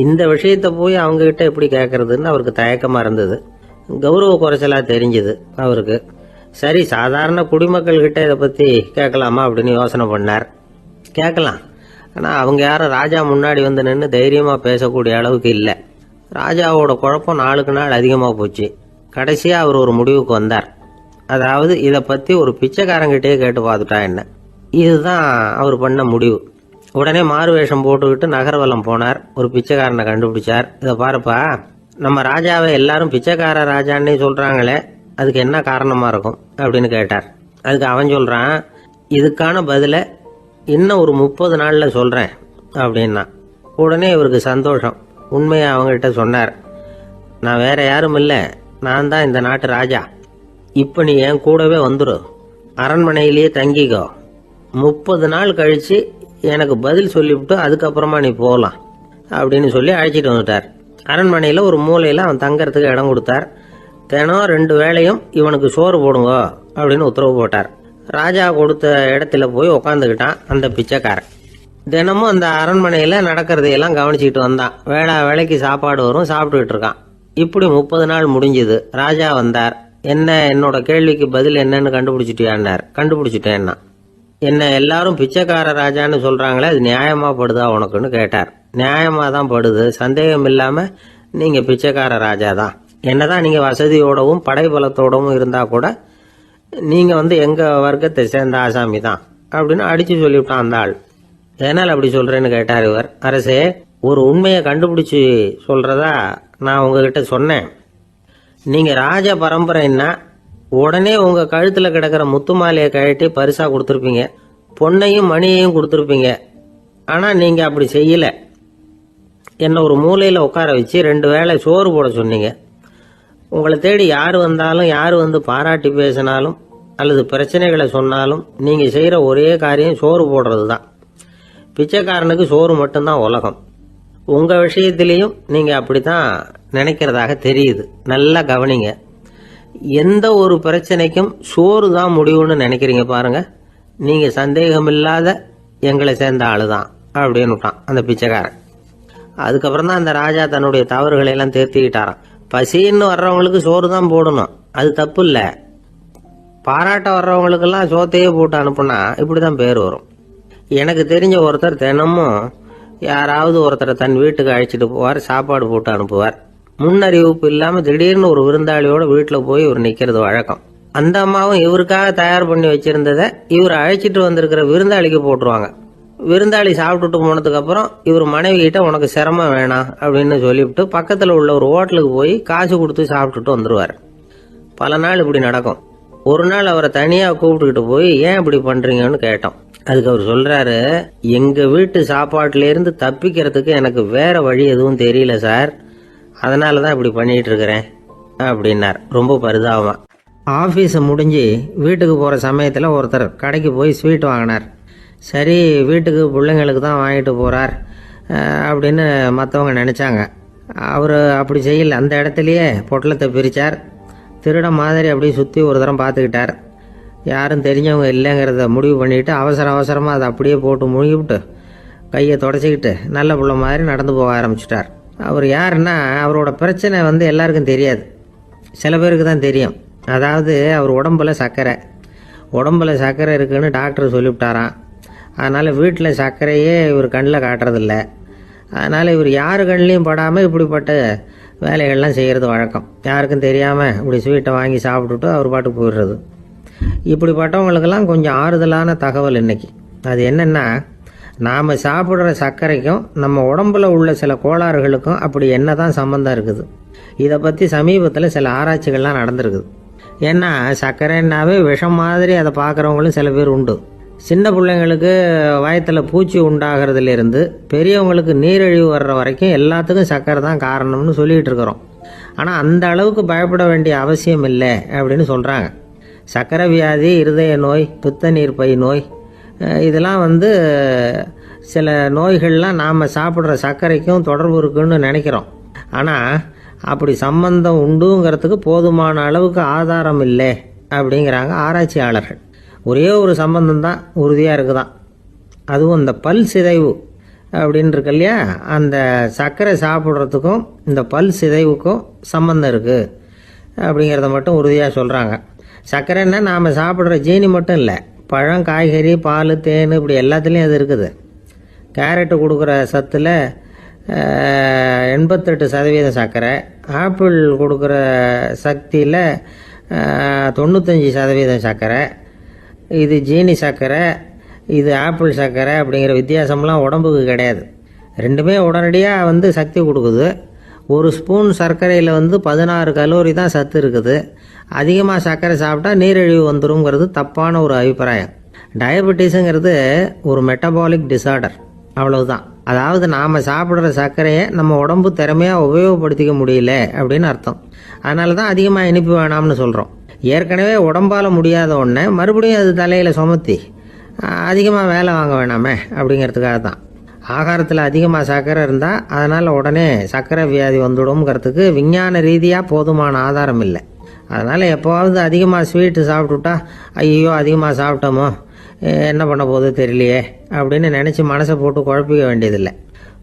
இந்த விஷயத்தை போய் அவங்க கிட்ட எப்படி கேட்கறதுன்னு அவருக்கு தயக்கமாக இருந்தது. கௌரவ குறைச்சலாக தெரிஞ்சுது அவருக்கு. சரி, சாதாரண குடிமக்கள் கிட்ட இதை பற்றி கேட்கலாமா அப்படின்னு யோசனை பண்ணார். கேட்கலாம், ஆனால் அவங்க யாரும் ராஜா முன்னாடி வந்து நின்று தைரியமாக பேசக்கூடிய அளவுக்கு இல்லை. ராஜாவோட குழப்பம் நாளுக்கு நாள் அதிகமாக போச்சு. கடைசியாக அவர் ஒரு முடிவுக்கு வந்தார். அதாவது இதை பற்றி ஒரு பிச்சைக்காரங்கிட்டே கேட்டு பார்த்துட்டா என்ன. இதுதான் அவர் பண்ண முடிவு. உடனே மாறு வேஷம் போட்டுக்கிட்டு நகர்வலம் போனார். ஒரு பிச்சைக்காரனை கண்டுபிடிச்சார். இதை பாருப்பா, நம்ம ராஜாவை எல்லாரும் பிச்சைக்கார ராஜான்னே சொல்கிறாங்களே, அதுக்கு என்ன காரணமாக இருக்கும் அப்படின்னு கேட்டார். அதுக்கு அவன் சொல்கிறான், இதுக்கான பதிலை இன்னும் ஒரு 30 நாளில் சொல்கிறேன் அப்படின்னா. உடனே இவருக்கு சந்தோஷம். உண்மையை அவங்ககிட்ட சொன்னார். நான் வேற யாரும் இல்லை, நான் தான் இந்த நாட்டு ராஜா. இப்போ நீ என் கூடவே வந்துடு, அரண்மனையிலேயே தங்கிக்கோ. 30 நாள் கழித்து எனக்கு பதில் சொல்லிவிட்டு அதுக்கப்புறமா நீ போகலாம் அப்படின்னு சொல்லி அழைச்சிட்டு வந்துட்டார். அரண்மனையில் ஒரு மூலையில் அவன் தங்கறதுக்கு இடம் கொடுத்தார். தினம் 2 வேளையும் இவனுக்கு சோறு போடுங்க அப்படின்னு உத்தரவு போட்டார். ராஜா கொடுத்த இடத்துல போய் உக்காந்துக்கிட்டான் அந்த பிச்சைக்காரன். தினமும் அந்த அரண்மனையில் நடக்கிறதையெல்லாம் கவனிச்சுக்கிட்டு வந்தான். வேளைக்கு சாப்பாடு வரும், சாப்பிட்டுக்கிட்டு இருக்கான். இப்படி 30 நாள் முடிஞ்சுது. ராஜா வந்தார். என்ன, என்னோட கேள்விக்கு பதில் என்னன்னு கண்டுபிடிச்சிட்டியான்னார். கண்டுபிடிச்சிட்டேன்னா. என்ன எல்லாரும் பிச்சைக்கார ராஜான்னு சொல்கிறாங்களே, அது நியாயமாக படுதா உனக்குன்னு கேட்டார். நியாயமாக தான் படுது, சந்தேகம் இல்லாமல் நீங்கள் பிச்சைக்கார ராஜா தான். என்னதான் நீங்கள் வசதியோடவும் படைபலத்தோடவும் இருந்தால் கூட நீங்கள் எங்கள் வர்க்கத்தை சேர்ந்த ஆசாமி தான் அப்படின்னு அடித்து சொல்லிவிட்டான் அந்த ஆள். எதனால் அப்படி சொல்கிறேன்னு கேட்டார் இவர். அரசே, ஒரு உண்மையை கண்டுபிடிச்சி சொல்கிறதா நான் உங்ககிட்ட சொன்னேன். நீங்கள் ராஜ பரம்பரைன்னா உடனே உங்கள் கழுத்தில் கிடக்கிற முத்து மாலையை கழட்டி பரிசாக கொடுத்துருப்பீங்க, பொண்ணையும் மணியையும் கொடுத்துருப்பீங்க. ஆனால் நீங்கள் அப்படி செய்யலை. என்னை ஒரு மூலையில் உட்கார வச்சு 2 வேளை சோறு போட சொன்னீங்க. உங்களை தேடி யார் வந்தாலும், யார் வந்து பாராட்டி பேசினாலும் அல்லது பிரச்சனைகளை சொன்னாலும் நீங்கள் செய்கிற ஒரே காரியம் சோறு போடுறது தான். பிச்சைக்காரனுக்கு சோறு மட்டும்தான் உலகம். உங்கள் விஷயத்திலையும் நீங்கள் அப்படி தான் நினைக்கிறதாக தெரியுது. நல்லா கவனிங்க. எந்த ஒரு பிரச்சனைக்கும் சோறு தான் முடிவுன்னு நினைக்கிறீங்க பாருங்க. நீங்கள் சந்தேகமில்லாத எங்களை சேர்ந்த ஆளு தான் அப்படின்னு விட்டான் அந்த பிச்சைக்காரன். அதுக்கப்புறம் தான் அந்த ராஜா தன்னுடைய தவறுகளை எல்லாம் தேர்த்திக்கிட்டாராம். பசின்னு வர்றவங்களுக்கு சோறு தான் போடணும், அது தப்பு இல்லை. பாராட்ட வர்றவங்களுக்கெல்லாம் சோத்தையே போட்டு அனுப்புனா இப்படி தான் பேர் வரும். எனக்கு தெரிஞ்ச ஒருத்தர் தினமும் யாராவது ஒருத்தரை தன் வீட்டுக்கு அழைச்சிட்டு போவார், சாப்பாடு போட்டு அனுப்புவார். முன்னறிவிப்பு இல்லாமல் திடீர்னு ஒரு விருந்தாளியோட வீட்டில் போய் இவர் நிற்கிறது வழக்கம். அந்த அம்மாவும் இவருக்காக தயார் பண்ணி வச்சிருந்ததை இவர் அழைச்சிட்டு வந்திருக்கிற விருந்தாளிக்கு போட்டுருவாங்க. விருந்தாளி சாப்பிட்டுட்டு போனதுக்கப்புறம் இவர் மனைவி கிட்ட உனக்கு சிரமம் வேணாம் அப்படின்னு சொல்லிவிட்டு பக்கத்தில் உள்ள ஒரு ஹோட்டலுக்கு போய் காசு கொடுத்து சாப்பிட்டுட்டு வந்துடுவார். பல நாள் இப்படி நடக்கும். ஒரு நாள் அவரை தனியாக கூப்பிட்டுக்கிட்டு போய் ஏன் இப்படி பண்ணுறீங்கன்னு கேட்டோம். அதுக்கு அவர் சொல்கிறாரு, எங்கள் வீட்டு சாப்பாட்டிலேருந்து தப்பிக்கிறதுக்கு எனக்கு வேற வழி எதுவும் தெரியல சார், அதனால தான் இப்படி பண்ணிகிட்டு இருக்கிறேன் அப்படின்னார் ரொம்ப பரிதாபமாக. ஆஃபீஸை முடிஞ்சு வீட்டுக்கு போகிற சமயத்தில் ஒருத்தர் கடைக்கு போய் ஸ்வீட் வாங்கினார். சரி, வீட்டுக்கு பிள்ளைங்களுக்கு தான் வாங்கிட்டு போகிறார் அப்படின்னு மற்றவங்க நினச்சாங்க. அவர் அப்படி செய்யல. அந்த இடத்துலையே பொட்டலத்தை பிரித்தார். திருட மாதிரி அப்படியே சுற்றி ஒரு தரம் பார்த்துக்கிட்டார். யாரும் தெரிஞ்சவங்க இல்லைங்கிறத முடிவு பண்ணிவிட்டு அவசரமாக அதை அப்படியே போட்டு முழுகிவிட்டு கையை தொடச்சிக்கிட்டு நல்ல பிள்ளை மாதிரி நடந்து போக ஆரம்பிச்சிட்டார். அவர் யாருன்னா, அவரோட பிரச்சனை எல்லாருக்கும் தெரியாது, சில பேருக்கு தான் தெரியும். அதாவது அவர் உடம்புல சர்க்கரை இருக்குன்னு டாக்டர் சொல்லிவிட்டாராம். அதனால் வீட்டில் சர்க்கரையே இவர் கண்ணில் காட்டுறதில்ல. அதனால் இவர் யார் கண்ணிலையும் படாமல் இப்படிப்பட்ட வேலைகள்லாம் செய்கிறது வழக்கம். யாருக்கும் தெரியாமல் இப்படி ஸ்வீட்டை வாங்கி சாப்பிட்டுட்டு அவர் பாட்டுக்கு போயிடுறது. இப்படிப்பட்டவங்களுக்கெல்லாம் கொஞ்சம் ஆறுதலான தகவல் இன்றைக்கி. அது என்னென்னா, நாம் சாப்பிட்ற சர்க்கரைக்கும் நம்ம உடம்புல உள்ள சில கோளாறுகளுக்கும் அப்படி என்ன தான் சம்மந்தம் இருக்குது. இதை பற்றி சமீபத்தில் சில ஆராய்ச்சிகள்லாம் நடந்திருக்குது. ஏன்னா சர்க்கரைன்னாவே விஷம் மாதிரி அதை பார்க்குறவங்களும் சில பேர் உண்டு. சின்ன பிள்ளைங்களுக்கு வயத்தில் பூச்சி உண்டாகிறதுலேருந்து பெரியவங்களுக்கு நீரிழிவு வர்ற வரைக்கும் எல்லாத்துக்கும் சர்க்கரை தான் காரணம்னு சொல்லிகிட்டு இருக்கிறோம். ஆனால் அந்த அளவுக்கு பயப்பட வேண்டிய அவசியம் இல்லை அப்படின்னு சொல்கிறாங்க. சர்க்கரை வியாதி, இருதய நோய், பித்த நீர்ப்பை நோய், இதெல்லாம் சில நோய்கள்லாம் நாம் சாப்பிட்ற சர்க்கரைக்கும் தொடர்பு இருக்குன்னு நினைக்கிறோம். ஆனால் அப்படி சம்பந்தம் உண்டுங்கிறதுக்கு போதுமான அளவுக்கு ஆதாரம் இல்லை அப்படிங்கிறாங்க ஆராய்ச்சியாளர்கள். ஒரே ஒரு சம்பந்தம் தான் உறுதியாக இருக்குதான். அதுவும் இந்த பல் சிதைவு அப்படின்னு இருக்கு இல்லையா, அந்த சர்க்கரை சாப்பிட்றதுக்கும் இந்த பல் சிதைவுக்கும் சம்பந்தம் இருக்குது அப்படிங்கிறத மட்டும் உறுதியாக சொல்கிறாங்க. சர்க்கரைன்னா நாம் சாப்பிட்ற ஜீனி மட்டும் இல்லை, பழம், காய்கறி, பால், தேன், இப்படி எல்லாத்துலேயும் அது இருக்குது. கேரட்டு கொடுக்குற சத்தில் 88% சர்க்கரை, ஆப்பிள் கொடுக்குற சக்தியில் 95% சர்க்கரை. இது ஜீனி சர்க்கரை, இது ஆப்பிள் சர்க்கரை அப்படிங்கிற வித்தியாசம்லாம் உடம்புக்கு கிடையாது. ரெண்டுமே உடனடியாக சக்தி கொடுக்குது. ஒரு ஸ்பூன் சர்க்கரையில் 16 கலோரி தான் சத்து இருக்குது. அதிகமாக சர்க்கரை சாப்பிட்டா நீரிழிவு வந்துருங்கிறது தப்பான ஒரு அபிப்பிராயம். டயபெட்டிஸுங்கிறது ஒரு மெட்டபாலிக் டிசார்டர், அவ்வளவுதான். அதாவது நாம் சாப்பிட்ற சர்க்கரையை நம்ம உடம்பு திறமையாக உபயோகப்படுத்திக்க முடியல அப்படின்னு அர்த்தம். அதனால தான் அதிகமாக இனிப்பு வேணாம்னு சொல்கிறோம். ஏற்கனவே உடம்பால் முடியாத ஒன்றை மறுபடியும் அது தலையில் சுமத்தி அதிகமாக வேலை வாங்க வேணாமே அப்படிங்கிறதுக்காக தான். ஆகாரத்தில் அதிகமாக சர்க்கரை இருந்தால் அதனால் உடனே சர்க்கரை வியாதி வந்துடும்ங்கிறதுக்கு விஞ்ஞான ரீதியாக போதுமான ஆதாரம் இல்லை. அதனால் எப்போவாவது அதிகமாக ஸ்வீட்டு சாப்பிட்டுட்டா ஐயோ அதிகமாக சாப்பிட்டோமோ, என்ன பண்ண போகுது தெரியலையே அப்படின்னு நினச்சி மனசை போட்டு குழப்பிக்க வேண்டியதில்லை.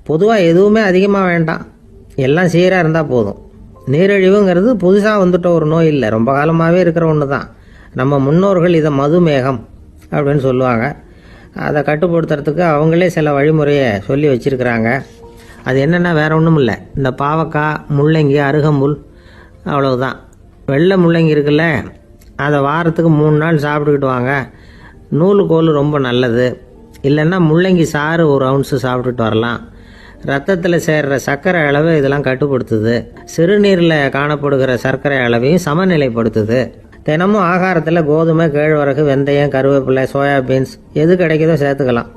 பொதுவாக எதுவுமே அதிகமாக வேண்டாம், எல்லாம் சீராக இருந்தால் போதும். நீரிழிவுங்கிறது புதுசாக வந்துட்ட ஒரு நோய் இல்லை, ரொம்ப காலமாகவே இருக்கிற ஒன்று தான். நம்ம முன்னோர்கள் இதை மதுமேகம் அப்படின்னு சொல்லுவாங்க. அதை கட்டுப்படுத்துறதுக்கு அவங்களே சில வழிமுறையை சொல்லி வச்சுருக்கிறாங்க. அது என்னென்னா வேறு ஒன்றும் இல்லை, இந்த பாவக்காய், முள்ளங்கி, அருகம்புல், அவ்வளவுதான். வெள்ளை முள்ளங்கி இருக்குல்ல, அதை வாரத்துக்கு 3 நாள் சாப்பிட்டுக்கிட்டு வாங்க. நூலுக்கோல் ரொம்ப நல்லது. இல்லைன்னா முள்ளங்கி சாறு 1 ounce சாப்பிட்டுட்டு வரலாம். ரத்தத்தில் சேர்கிற சர்க்கரை அளவு இதெல்லாம் கட்டுப்படுத்துது. சிறுநீரில் காணப்படுகிற சர்க்கரை அளவையும் சமநிலைப்படுத்துது. தினமும் ஆகாரத்தில் கோதுமை, கேழ்வரகு, வெந்தயம், கருவேப்பிலை, சோயாபீன்ஸ் எது கிடைக்குதோ சேர்த்துக்கலாம்.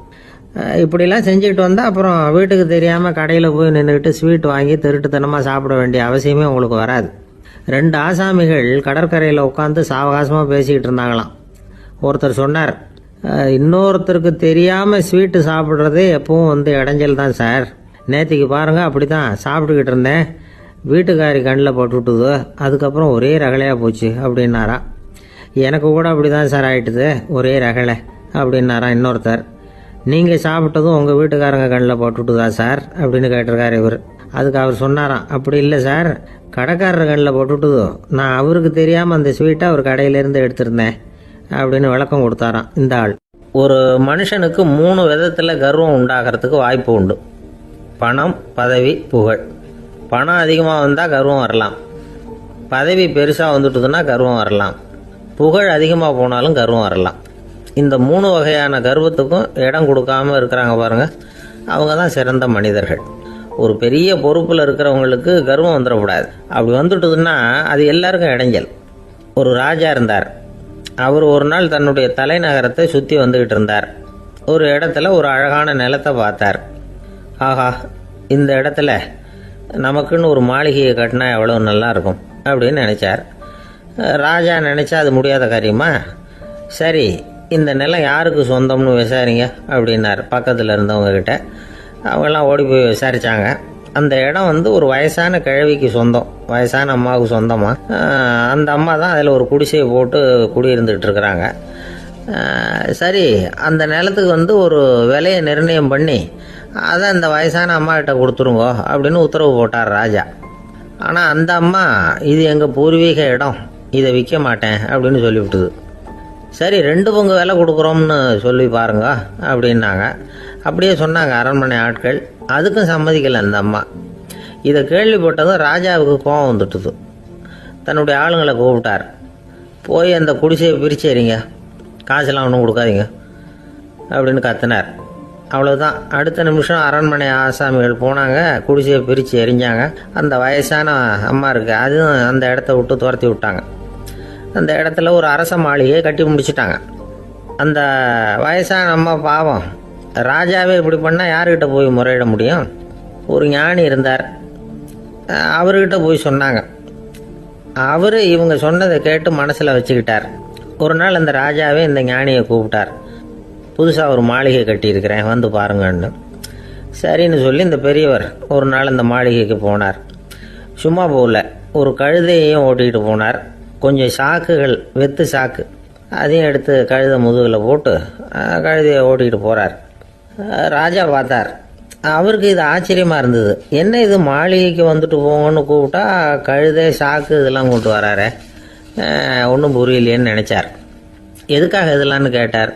இப்படிலாம் செஞ்சுக்கிட்டு வந்தால் அப்புறம் வீட்டுக்கு தெரியாமல் கடையில் போய் நின்றுக்கிட்டு ஸ்வீட் வாங்கி திருட்டுத்தனமாக சாப்பிட வேண்டிய அவசியமே உங்களுக்கு வராது. 2 ஆசாமிகள் கடற்கரையில் உட்காந்து சாவகாசமாக பேசிக்கிட்டு இருந்தாங்களாம். ஒருத்தர் சொன்னார், இன்னொருத்தருக்கு தெரியாமல் ஸ்வீட்டு சாப்பிட்றதே எப்பவும் இடைஞ்சல் தான் சார். நேற்றுக்கு பாருங்கள் அப்படி தான் சாப்பிட்டுக்கிட்டு இருந்தேன், வீட்டுக்காரி கண்ணில் போட்டுவிட்டுது, அதுக்கப்புறம் ஒரே ரகலையாக போச்சு அப்படின்னாரா. எனக்கு கூட அப்படி தான் சார் ஆகிட்டுது, ஒரே ரகலை அப்படின்னாரா இன்னொருத்தர். நீங்கள் சாப்பிட்டதும் உங்கள் வீட்டுக்காரங்க கண்ணில் போட்டுவிட்டுதா சார் அப்படின்னு கேட்டிருக்காரு இவர். அதுக்கு அவர் சொன்னாராம், அப்படி இல்லை சார், கடைக்காரர் கண்ணில் போட்டுவிட்டுதோ, நான் அவருக்கு தெரியாமல் அந்த ஸ்வீட்டை அவர் கடையிலேருந்து எடுத்திருந்தேன் அப்படின்னு விளக்கம் கொடுத்தாராம் இந்த ஆள். ஒரு மனுஷனுக்கு 3 விதத்தில் கர்வம் உண்டாகிறதுக்கு வாய்ப்பு உண்டு. பணம், பதவி, புகழ். பணம் அதிகமாக வந்தால் கர்வம் வரலாம், பதவி பெருசாக வந்துட்டுதுன்னா கர்வம் வரலாம், புகழ் அதிகமாக போனாலும் கர்வம் வரலாம். இந்த 3 வகையான கர்வத்துக்கும் இடம் கொடுக்காமல் இருக்கிறாங்க பாருங்கள், அவங்க தான் சிறந்த மனிதர்கள். ஒரு பெரிய பொறுப்பில் இருக்கிறவங்களுக்கு கர்வம் வந்துடக்கூடாது. அப்படி வந்துட்டுதுன்னா அது எல்லாருக்கும் இடைஞ்சல். ஒரு ராஜா இருந்தார். அவர் ஒரு நாள் தன்னுடைய தலைநகரத்தை சுற்றி வந்துக்கிட்டு இருந்தார். ஒரு இடத்துல ஒரு அழகான நிலத்தை பார்த்தார். ஆஹா, இந்த இடத்துல நமக்குன்னு ஒரு மாளிகையை கட்டினா எவ்வளோ நல்லா இருக்கும் அப்படின்னு நினச்சார். ராஜா நினச்சா அது முடியாத காரியமா? சரி, இந்த நிலம் யாருக்கு சொந்தம்னு விசாரிங்க அப்படின்னார் பக்கத்தில் இருந்தவங்கக்கிட்ட. அவங்கெல்லாம் ஓடி போய் விசாரித்தாங்க. அந்த இடம் ஒரு வயசான கிழவிக்கு சொந்தம், வயசான அம்மாவுக்கு சொந்தமாக. அந்த அம்மா தான் அதில் ஒரு குடிசையை போட்டு குடியிருந்துகிட்டு இருக்கிறாங்க. சரி, அந்த நிலத்துக்கு ஒரு விலையை நிர்ணயம் பண்ணி அதை அந்த வயசான அம்மா கிட்ட கொடுத்துருங்கோ அப்படின்னு உத்தரவு போட்டார் ராஜா. ஆனால் அந்த அம்மா, இது எங்கள் பூர்வீக இடம், இதை விற்க மாட்டேன் அப்படின்னு சொல்லிவிட்டுது. சரி, 2 பங்கு விலை கொடுக்குறோம்னு சொல்லி பாருங்க அப்படின்னாங்க. அப்படியே சொன்னாங்க அரண்மனை ஆட்கள். அதுக்கும் சம்மதிக்கலை அந்த அம்மா. இதை கேள்விப்பட்டதும் ராஜாவுக்கு கோபம் வந்துட்டுது. தன்னுடைய ஆளுங்களை கூப்பிட்டார். போய் அந்த குடிசையை பிரித்து எறிங்க, காசெல்லாம் ஒன்றும் கொடுக்காதீங்க அப்படின்னு கத்தினார். அவ்வளோதான். அடுத்த நிமிஷம் அரண்மனை ஆசாமிகள் போனாங்க, குடிசையை பிரித்து எரிஞ்சாங்க. அந்த வயசான அம்மா இருக்குது, அதுவும் அந்த இடத்த விட்டு துரத்தி விட்டாங்க. அந்த இடத்துல ஒரு அரச மாளிகையை கட்டி முடிச்சிட்டாங்க. அந்த வயசான அம்மா பாவம், ராஜாவே இப்படி பண்ணால் யாருக்கிட்ட போய் முறையிட முடியும்? ஒரு ஞானி இருந்தார், அவர்கிட்ட போய் சொன்னாங்க, அவர் இவங்க சொன்னதை கேட்டு மனசில் வச்சுக்கிட்டார். ஒரு நாள் அந்த ராஜாவே இந்த ஞானியை கூப்பிட்டார். புதுசாக ஒரு மாளிகை கட்டியிருக்கிறேன், வந்து பாருங்கன்னு. சரின்னு சொல்லி இந்த பெரியவர் ஒரு நாள் இந்த மாளிகைக்கு போனார். சும்மா போகல, ஒரு கழுதையையும் ஓட்டிகிட்டு போனார். கொஞ்சம் சாக்குகள், வெத்து சாக்கு, அதையும் எடுத்து கழுதை முதுகில் போட்டு கழுதையை ஓட்டிகிட்டு போகிறார். ராஜா பார்த்தார். அவருக்கு இது ஆச்சரியமாக இருந்தது. என்ன இது, மாளிகைக்கு வந்துட்டு போங்கன்னு கூப்பிட்டா கழுதை சாக்கு இதெல்லாம் கொண்டு வராரு, ஒன்றும் புரியலையேன்னு நினச்சார். எதுக்காக இதெல்லாம்னு கேட்டார்.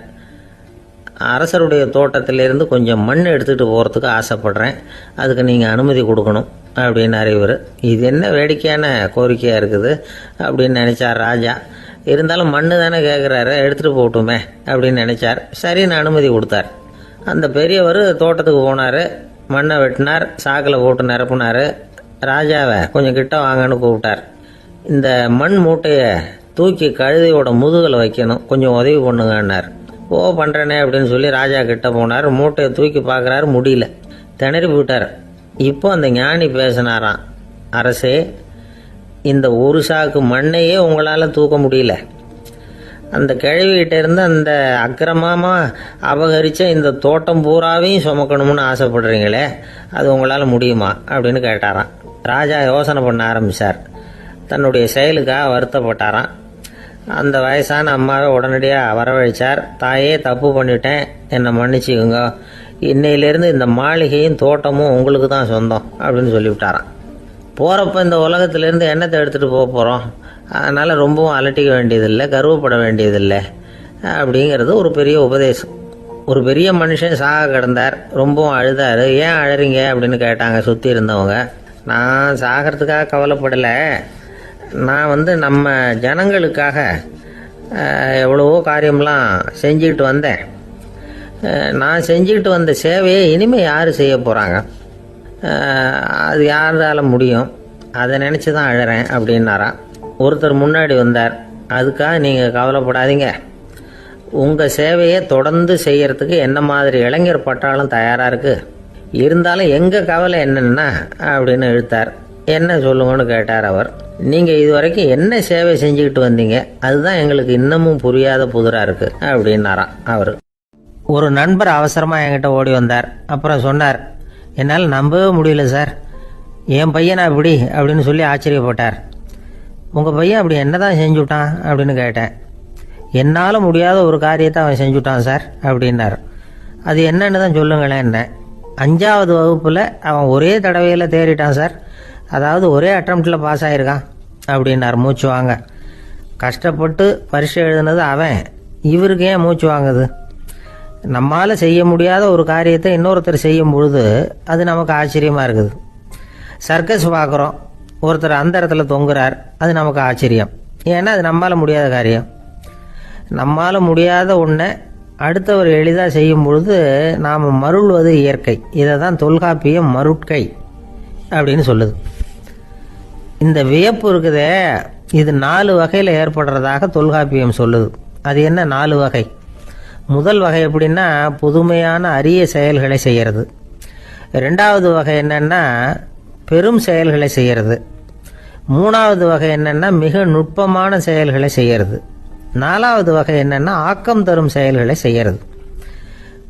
அரசருடைய தோட்டத்திலேருந்து கொஞ்சம் மண் எடுத்துகிட்டு போகிறதுக்கு ஆசைப்பட்றேன், அதுக்கு நீங்கள் அனுமதி கொடுக்கணும் அப்படின்னு இவர். இது என்ன வேடிக்கையான கோரிக்கையாக இருக்குது அப்படின்னு நினச்சார் ராஜா. இருந்தாலும் மண் தானே கேட்குறாரு, எடுத்துகிட்டு போகட்டுமே அப்படின்னு நினச்சார். சரின்னு அனுமதி கொடுத்தார். அந்த பெரியவர் தோட்டத்துக்கு போனார், மண்ணை வெட்டினார், சாக்கில் போட்டு நிரப்புனார். ராஜாவை கொஞ்சம் கிட்ட வாங்கன்னு கூப்பிட்டார். இந்த மண் மூட்டையை தூக்கி கழுதையோட முதுகில் வைக்கணும், கொஞ்சம் உதவி பண்ணுங்கன்னார். ஓ பண்ணுறேனே அப்படின்னு சொல்லி ராஜா கிட்ட போனார். மூட்டையை தூக்கி பார்க்குறாரு, முடியல, திணறி போயிட்டார். இப்போ அந்த ஞானி பேசினாராம். அரசே, இந்த ஒரு சாக்கு மண்ணையே உங்களால் தூக்க முடியல, அந்த கிழவிகிட்ட இருந்து அந்த அக்கிரமமாக அபகரித்த இந்த தோட்டம் பூராவையும் சுமக்கணும்னு ஆசைப்படுறீங்களே, அது உங்களால் முடியுமா அப்படின்னு கேட்டாராம். ராஜா யோசனை பண்ண ஆரம்பித்தார். தன்னுடைய செயலுக்காக வருத்தப்பட்டாராம். அந்த வயசான அம்மாவை உடனடியாக வரவழைச்சார். தாயே, தப்பு பண்ணிட்டேன், என்னை மன்னிச்சுக்குங்க, இன்னையிலேருந்து இந்த மாளிகையும் தோட்டமும் உங்களுக்கு தான் சொந்தம் அப்படின்னு சொல்லிவிட்டாராம். போகிறப்ப இந்த உலகத்திலேருந்து எண்ணத்தை எடுத்துகிட்டு போக போகிறோம், அதனால் ரொம்பவும் அலட்டிக்க வேண்டியதில்லை, கர்வப்பட வேண்டியதில்லை அப்படிங்கிறது ஒரு பெரிய உபதேசம். ஒரு பெரிய மனுஷன் சாக கிடந்தார், ரொம்பவும் அழுதார். ஏன் அழறீங்க அப்படின்னு கேட்டாங்க சுற்றி இருந்தவங்க. நான் சாகிறதுக்காக கவலைப்படலை, நான் நம்ம ஜனங்களுக்காக எவ்வளவோ காரியம்லாம் செஞ்சுக்கிட்டு வந்தேன். நான் செஞ்சுக்கிட்டு வந்த சேவையை இனிமேல் யார் செய்ய போகிறாங்க, அது யாரால முடியும், அதை நினச்சி தான் அழறேன் அப்படின்னாராம். ஒருத்தர் முன்னாடி வந்தார். அதுக்காக நீங்கள் கவலைப்படாதீங்க, உங்கள் சேவையை தொடர்ந்து செய்கிறதுக்கு என்ன மாதிரி இளைஞர் பட்டாலும் தயாராக இருக்குது, இருந்தாலும் எங்கள் கவலை என்னென்னா அப்படின்னு இழுத்தார். என்ன சொல்லுங்கன்னு கேட்டார் அவர். நீங்கள் இது வரைக்கும் என்ன சேவை செஞ்சுக்கிட்டு வந்தீங்க, அதுதான் எங்களுக்கு இன்னமும் புரியாத புதிராக இருக்குது அப்படின்னாராம் அவர். ஒரு நண்பர் அவசரமாக என்கிட்ட ஓடி வந்தார். அப்புறம் சொன்னார், என்னால் நம்பவே முடியல சார், என் பையனா இப்படி அப்படின்னு சொல்லி ஆச்சரியப்பட்டார். உங்கள் பையன் அப்படி என்ன தான் செஞ்சுட்டான் அப்படின்னு கேட்டேன். என்னால் முடியாத ஒரு காரியத்தை அவன் செஞ்சுட்டான் சார் அப்படின்னார். அது என்னன்னு தான் சொல்லுங்களேன். என்ன, 5வது வகுப்பில் அவன் ஒரே தடவையில் தேறிட்டான் சார், அதாவது ஒரே அட்டம்ப்டில் பாஸ் ஆகிருக்கான் அப்படின்னார் மூச்சு வாங்க. கஷ்டப்பட்டு பரீட்சை எழுதுனது அவன், இவருக்கு ஏன் மூச்சு வாங்குது? நம்மால் செய்ய முடியாத ஒரு காரியத்தை இன்னொருத்தர் செய்யும் பொழுது அது நமக்கு ஆச்சரியமாக இருக்குது. சர்க்கஸ் பார்க்குறோம், ஒருத்தர் அந்த இடத்துல தொங்குறார், அது நமக்கு ஆச்சரியம், ஏன்னா அது நம்மால் முடியாத காரியம். நம்மால் முடியாத ஒன்றை அடுத்தவர் எளிதாக செய்யும் பொழுது நாம் மருள்வது இயற்கை. இதை தான் தொல்காப்பியம் மருட்கை அப்படின்னு சொல்லுது. இந்த வியப்பு இருக்குதே, இது 4 வகையில் ஏற்படுறதாக தொல்காப்பியம் சொல்லுது. அது என்ன 4 வகை? முதல் வகை எப்படின்னா, புதுமையான அரிய செயல்களை செய்கிறது. 2வது வகை என்னன்னா, பெரும் செயல்களை செய்கிறது. 3வது வகை என்னன்னா, மிக நுட்பமான செயல்களை செய்கிறது. 4வது வகை என்னன்னா, ஆக்கம் தரும் செயல்களை செய்கிறது.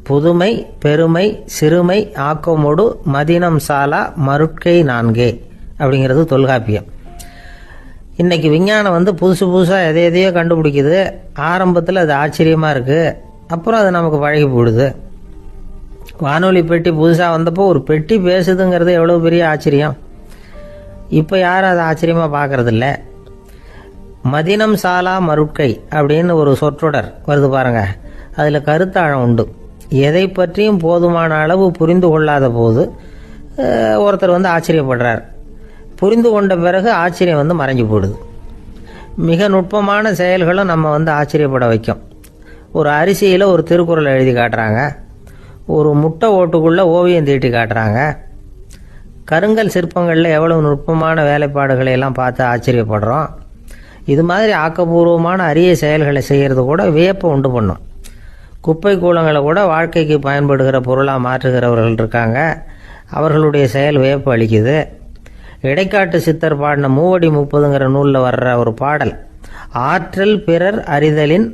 புதுமை, பெருமை, சிறுமை, ஆக்கமோடு மதினம் சாலா மருட்கை 4 அப்படிங்கிறது தொல்காப்பியம். இன்னைக்கு விஞ்ஞானம் புதுசு புதுசாக எதையோ கண்டுபிடிக்குது. ஆரம்பத்தில் அது ஆச்சரியமாக இருக்குது, அப்புறம் அது நமக்கு பழகி போடுது. வானொலி பெட்டி புதுசாக வந்தப்போ ஒரு பெட்டி பேசுதுங்கிறது எவ்வளோ பெரிய ஆச்சரியம். இப்போ யாரும் அதை ஆச்சரியமாக பார்க்கறதில்ல. மதினம் சாலா மருட்கை அப்படின்னு ஒரு சொற்றொடர் வருது பாருங்க, அதில் கருத்தாழம் உண்டு. எதை பற்றியும் போதுமான அளவு புரிந்து கொள்ளாத போது ஒருத்தர் ஆச்சரியப்படுறார். புரிந்து கொண்ட பிறகு ஆச்சரியம் மறைஞ்சு போடுது. மிக நுட்பமான செயல்களும் நம்ம ஆச்சரியப்பட வைக்கும். ஒரு அரிசியில் ஒரு திருக்குறள் எழுதி காட்டுறாங்க, ஒரு முட்டை ஓட்டுக்குள்ளே ஓவியம் தீட்டி காட்டுறாங்க. கருங்கல் சிற்பங்களில் எவ்வளவு நுட்பமான வேலைப்பாடுகளை எல்லாம் பார்த்து ஆச்சரியப்படுறோம். இது மாதிரி ஆக்கப்பூர்வமான அரிய செயல்களை செய்கிறது கூட வியப்பை உண்டு பண்ணும். குப்பை கூலங்களை கூட வாழ்க்கைக்கு பயன்படுகிற பொருளாக மாற்றுகிறவர்கள் இருக்காங்க, அவர்களுடைய செயல் வியப்பு அளிக்குது. இடைக்காட்டு சித்தர் பாடின மூவடி 30ங்கிற நூலில் வர்ற ஒரு பாடல், ஆற்றல் பிறர் அறிதலின்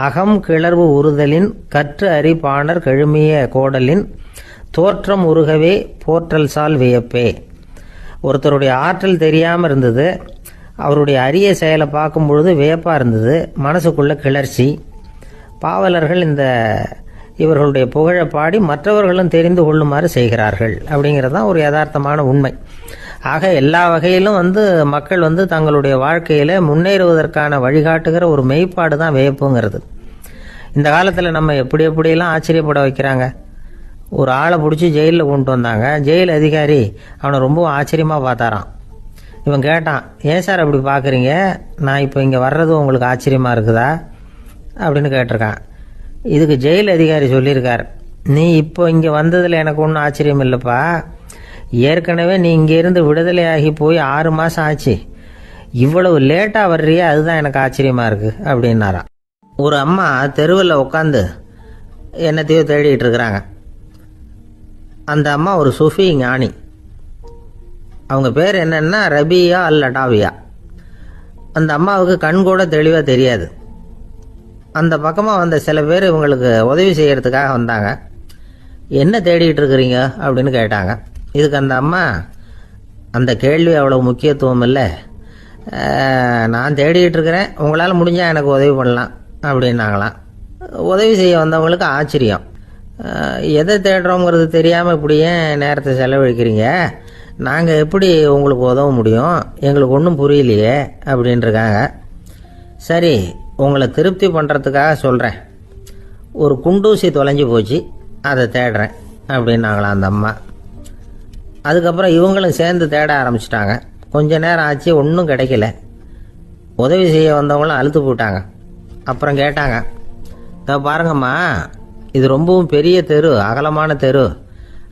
அகம் கிளர்வு உறுதலின் கற்று அறி பாணர் கெழுமிய கோடலின் தோற்றம் உருகவே போற்றல் சால் வியப்பே. ஒருத்தருடைய ஆற்றல் தெரியாமல் இருந்தது, அவருடைய அரிய செயலை பார்க்கும் பொழுது வியப்பாக இருந்தது, மனசுக்குள்ள கிளர்ச்சி. பாவலர்கள் இவர்களுடைய புகழை பாடி மற்றவர்களும் தெரிந்து கொள்ளுமாறு செய்கிறார்கள் அப்படிங்கிறது தான் ஒரு யதார்த்தமான உண்மை. ஆக எல்லா வகையிலும் மக்கள் தங்களுடைய வாழ்க்கையில் முன்னேறுவதற்கான வழிகாட்டுகிற ஒரு மெய்ப்பாடு தான் வியப்புங்கிறது. இந்த காலத்தில் நம்ம எப்படியெல்லாம் ஆச்சரியப்பட வைக்கிறாங்க. ஒரு ஆளை பிடிச்சி ஜெயிலில் கொண்டு வந்தாங்க. ஜெயில் அதிகாரி அவனை ரொம்ப ஆச்சரியமாக பார்த்தாரான். இவன் கேட்டான், ஏன் சார் அப்படி பார்க்குறீங்க, நான் இப்போ இங்கே வர்றது உங்களுக்கு ஆச்சரியமாக இருக்குதா அப்படின்னு கேட்டிருக்கான். இதுக்கு ஜெயில் அதிகாரி சொல்லியிருக்கார், நீ இப்போ இங்கே வந்ததில் எனக்கு ஒன்றும் ஆச்சரியம் இல்லைப்பா, ஏற்கனவே நீ இங்கேருந்து விடுதலையாகி போய் 6 மாதம் ஆச்சு, இவ்வளவு லேட்டாக வர்றியே அதுதான் எனக்கு ஆச்சரியமாக இருக்குது அப்படின்னாராம். ஒரு அம்மா தெருவில் உட்காந்து என்னத்தையோ தேடிட்டு இருக்கிறாங்க. அந்த அம்மா ஒரு சூஃபி ஞானி. அவங்க பேர் என்னன்னா ரபியா அல் அடாவியா. அந்த அம்மாவுக்கு கண் கூட தெளிவாக தெரியாது. அந்த பக்கமாக வந்த சில பேர் இவங்களுக்கு உதவி செய்கிறதுக்காக வந்தாங்க. என்ன தேடிட்டு இருக்கிறீங்க அப்படின்னு கேட்டாங்க. இதுக்கு அந்த அம்மா, அந்த கேள்வி அவ்வளோ முக்கியத்துவம் இல்லை, நான் தேடிட்டு இருக்கிறேன், உங்களால் முடிஞ்சால் எனக்கு உதவி பண்ணலாம் அப்படின்னாங்களாம். உதவி செய்ய வந்தவங்களுக்கு ஆச்சரியம். எதை தேடுறோங்கிறது தெரியாமல் இப்படி ஏன் நேரத்தை செலவழிக்கிறீங்க, நாங்கள் எப்படி உங்களுக்கு உதவ முடியும், எங்களுக்கு ஒன்றும் புரியலையே அப்படின்ட்டுருக்காங்க. சரி, உங்களை திருப்தி பண்ணுறதுக்காக சொல்கிறேன், ஒரு குண்டூசி தொலைஞ்சி போச்சு, அதை தேடுறேன் அப்படின்னாங்களாம் அந்த அம்மா. அதுக்கப்புறம் இவங்களும் சேர்ந்து தேட ஆரம்பிச்சிட்டாங்க. கொஞ்ச நேரம் ஆச்சு, ஒன்றும் கிடைக்கல. உதவி செய்ய வந்தவங்களும் அழுத்து போட்டாங்க. அப்புறம் கேட்டாங்க, பாருங்கம்மா, இது ரொம்பவும் பெரிய தெரு, அகலமான தெரு,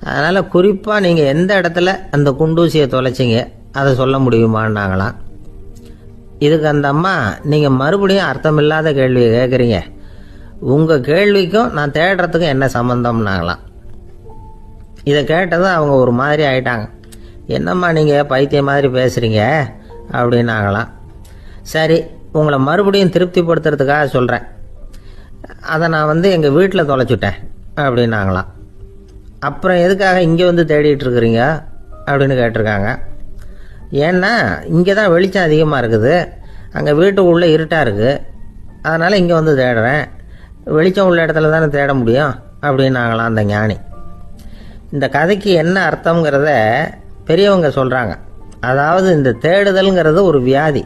அதனால் குறிப்பாக நீங்கள் எந்த இடத்துல அந்த குண்டூசியை தொலைச்சிங்க அதை சொல்ல முடியுமான்னாங்களாம். இதுக்கு அந்த அம்மா, நீங்கள் மறுபடியும் அர்த்தமில்லாத கேள்வியை கேட்குறீங்க, உங்கள் கேள்விக்கும் நான் தேடுறதுக்கும் என்ன சம்மந்தம்னாங்களாம். இதை கேட்டதும் அவங்க ஒரு மாதிரி ஆயிட்டாங்க. என்னம்மா நீங்கள் பைத்தியம் மாதிரி பேசுகிறீங்க அப்படின்னாங்களாம். சரி, உங்களை மறுபடியும் திருப்திப்படுத்துறதுக்காக சொல்கிறேன், அதை நான் எங்கள் வீட்டில் தொலைச்சுட்டேன் அப்படின்னாங்களாம். அப்புறம் எதுக்காக இங்கே தேடிட்டு இருக்கிறீங்க அப்படின்னு கேட்டிருக்காங்க. ஏன்னா இங்கே தான் வெளிச்சம் அதிகமாக இருக்குது, அங்கே வீட்டுக்குள்ளே இருட்டாக இருக்குது, அதனால் இங்கே தேடுறேன், வெளிச்சம் உள்ள இடத்துல தானே தேட முடியும் அப்படின்னாங்களாம் அந்த ஞானி. இந்த கதைக்கு என்ன அர்த்தங்கிறத பெரியவங்க சொல்கிறாங்க. அதாவது இந்த தேடுதல்ங்கிறது ஒரு வியாதி.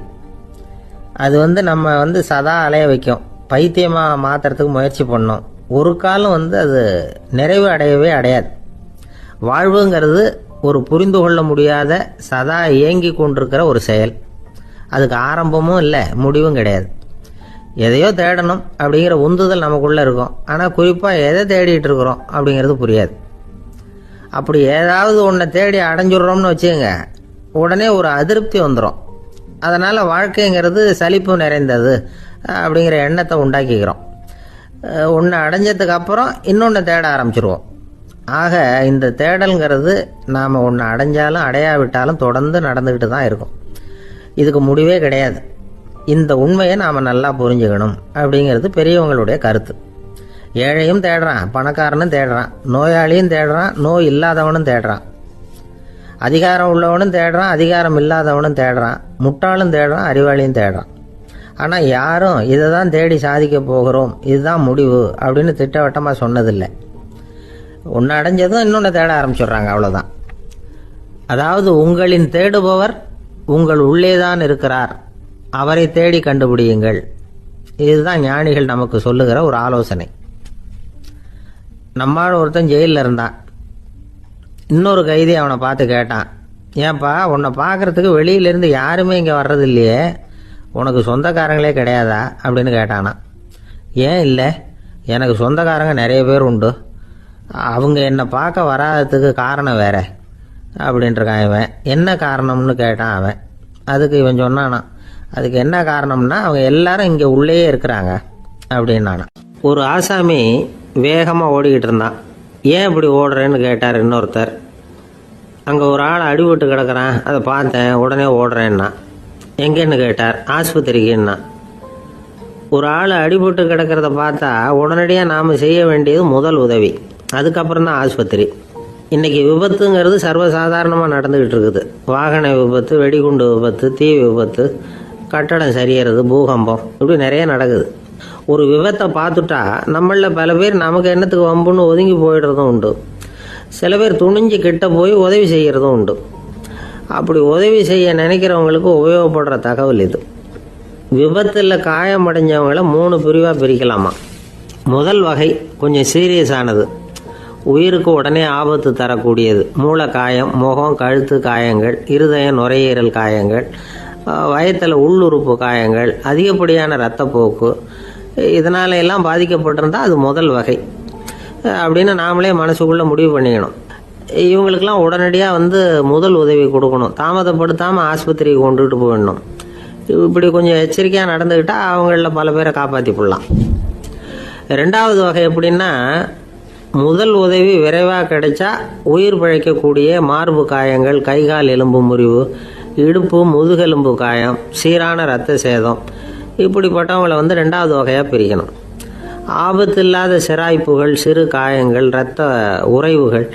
அது நம்ம சதா அலைய வைக்கும், பைத்தியமாக மாற்றுறதுக்கு முயற்சி பண்ணோம். ஒரு காலம் அது நிறைவு அடையவே அடையாது. வாழ்வுங்கிறது ஒரு புரிந்து கொள்ள முடியாத சதா இயங்கி கொண்டிருக்கிற ஒரு செயல். அதுக்கு ஆரம்பமும் இல்லை, முடிவும் கிடையாது. எதையோ தேடணும் அப்படிங்கிற உந்துதல் நமக்குள்ளே இருக்கும், ஆனால் குறிப்பாக எதை தேடிட்டு இருக்கிறோம் அப்படிங்கிறது புரியாது. அப்படி ஏதாவது ஒன்றை தேடி அடைஞ்சிடுறோம்னு வச்சுக்கோங்க, உடனே ஒரு அதிருப்தி வந்துடும். அதனால் வாழ்க்கைங்கிறது சலிப்பு நிறைந்தது அப்படிங்கிற எண்ணத்தை உண்டாக்கிக்கிறோம். ஒன்று அடைஞ்சதுக்கு அப்புறம் இன்னொன்று தேட ஆரம்பிச்சிருவோம். ஆக இந்த தேடல்ங்கிறது நாம் ஒன்று அடைஞ்சாலும் அடையாவிட்டாலும் தொடர்ந்து நடந்துக்கிட்டு தான் இருக்கும். இதுக்கு முடிவே கிடையாது. இந்த உண்மையை நாம் நல்லா புரிஞ்சுக்கணும் அப்படிங்கிறது பெரியவங்களுடைய கருத்து. ஏழையும் தேடுறான், பணக்காரனும் தேடுறான், நோயாளியும் தேடுறான், நோய் இல்லாதவனும் தேடுறான், அதிகாரம் உள்ளவனும் தேடுறான், அதிகாரம் இல்லாதவனும் தேடுறான், முட்டாளும் தேடுறான், அறிவாளியும் தேடுறான். ஆனால் யாரும் இதை தான் தேடி சாதிக்க போகிறோம், இதுதான் முடிவு அப்படின்னு திட்டவட்டமாக சொன்னதில்லை. ஒன்று அடைஞ்சதும் இன்னொன்று தேட ஆரம்பிச்சிடுறாங்க, அவ்வளோதான். அதாவது உங்களின் தேடுபவர் உங்கள் உள்ளே தான் இருக்கிறார், அவரை தேடி கண்டுபிடியுங்கள். இதுதான் ஞானிகள் நமக்கு சொல்லுகிற ஒரு ஆலோசனை. நம்மால் ஒருத்தன் ஜெயிலில் இருந்தான். இன்னொரு கைதி அவனை பார்த்து கேட்டான், ஏன்பா உன்னை பார்க்குறதுக்கு வெளியிலேருந்து யாருமே இங்கே வர்றது இல்லையே, உனக்கு சொந்தக்காரங்களே கிடையாதா அப்படின்னு கேட்டானா. ஏன் இல்லை, எனக்கு சொந்தக்காரங்க நிறைய பேர் உண்டு, அவங்க என்னை பார்க்க வராததுக்கு காரணம் வேற அப்படின்ட்டுருக்கான் இவன். என்ன காரணம்னு கேட்டான் அவன். அதுக்கு இவன் சொன்னானா, அதுக்கு என்ன காரணம்னா அவங்க எல்லாரும் இங்கே உள்ளேயே இருக்கிறாங்க அப்படின்னானா. ஒரு ஆசாமி வேகமாக ஓடிக்கிட்டு இருந்தான். ஏன் இப்படி ஓடுறேன்னு கேட்டார் இன்னொருத்தர். அங்கே ஒரு ஆள் அடிபட்டு கிடக்குறான், அதை பார்த்தேன், உடனே ஓடுறேன்னா. எங்கேன்னு கேட்டார். ஆஸ்பத்திரிக்குன்னா. ஒரு ஆள் அடிபட்டு கிடக்கிறத பார்த்தா உடனடியாக நாம் செய்ய வேண்டியது முதல் உதவி, அதுக்கப்புறம் தான் ஆஸ்பத்திரி. இன்றைக்கி விபத்துங்கிறது சர்வசாதாரணமாக நடந்துக்கிட்டு இருக்குது. வாகன விபத்து, வெடிகுண்டு விபத்து, தீ விபத்து, கட்டடம் சரியறது, பூகம்பம், இப்படி நிறைய நடக்குது. ஒரு விபத்தை பார்த்துட்டா நம்மளில் பல பேர் நமக்கு என்னத்துக்கு வம்புன்னு ஒதுங்கி போயிடுறதும் உண்டு. சில பேர் துணிஞ்சு கிட்ட போய் உதவி செய்கிறதும் உண்டு. அப்படி உதவி செய்ய நினைக்கிறவங்களுக்கு உபயோகப்படுற தகவல் இது. விபத்தில் காயமடைஞ்சவங்களை 3 பிரிவாக பிரிக்கலாமா. முதல் வகை கொஞ்சம் சீரியஸானது, உயிருக்கு உடனே ஆபத்து தரக்கூடியது. மூளை காயம், முகம், கழுத்து காயங்கள், இருதயம், நுரையீரல் காயங்கள், வயத்தில் உள்ளுறுப்பு காயங்கள், அதிகப்படியான இரத்தப்போக்கு, இதனால எல்லாம் பாதிக்கப்பட்டிருந்தால் அது முதல் வகை அப்படின்னு நாமளே மனசுக்குள்ளே முடிவு பண்ணிக்கணும். இவங்களுக்கெல்லாம் உடனடியாக முதல் உதவி கொடுக்கணும். தாமதப்படுத்தாமல் ஆஸ்பத்திரிக்கு கொண்டுகிட்டு போயிடணும். இப்படி கொஞ்சம் எச்சரிக்கையாக நடந்துக்கிட்டால் அவங்களில் பல பேரை காப்பாற்றி போடலாம். 2வது வகை எப்படின்னா, முதல் உதவி விரைவாக கிடைச்சா உயிர் பிழைக்கக்கூடிய மார்பு காயங்கள், கைகால் எலும்பு முறிவு, இடுப்பு முதுகெலும்பு காயம், சீரான இரத்த சேதம், இப்படிப்பட்டவங்களை 2வது வகையாக பிரிக்கணும். ஆபத்து இல்லாத சிராய்ப்புகள், சிறு காயங்கள், இரத்த உறைவுகள்,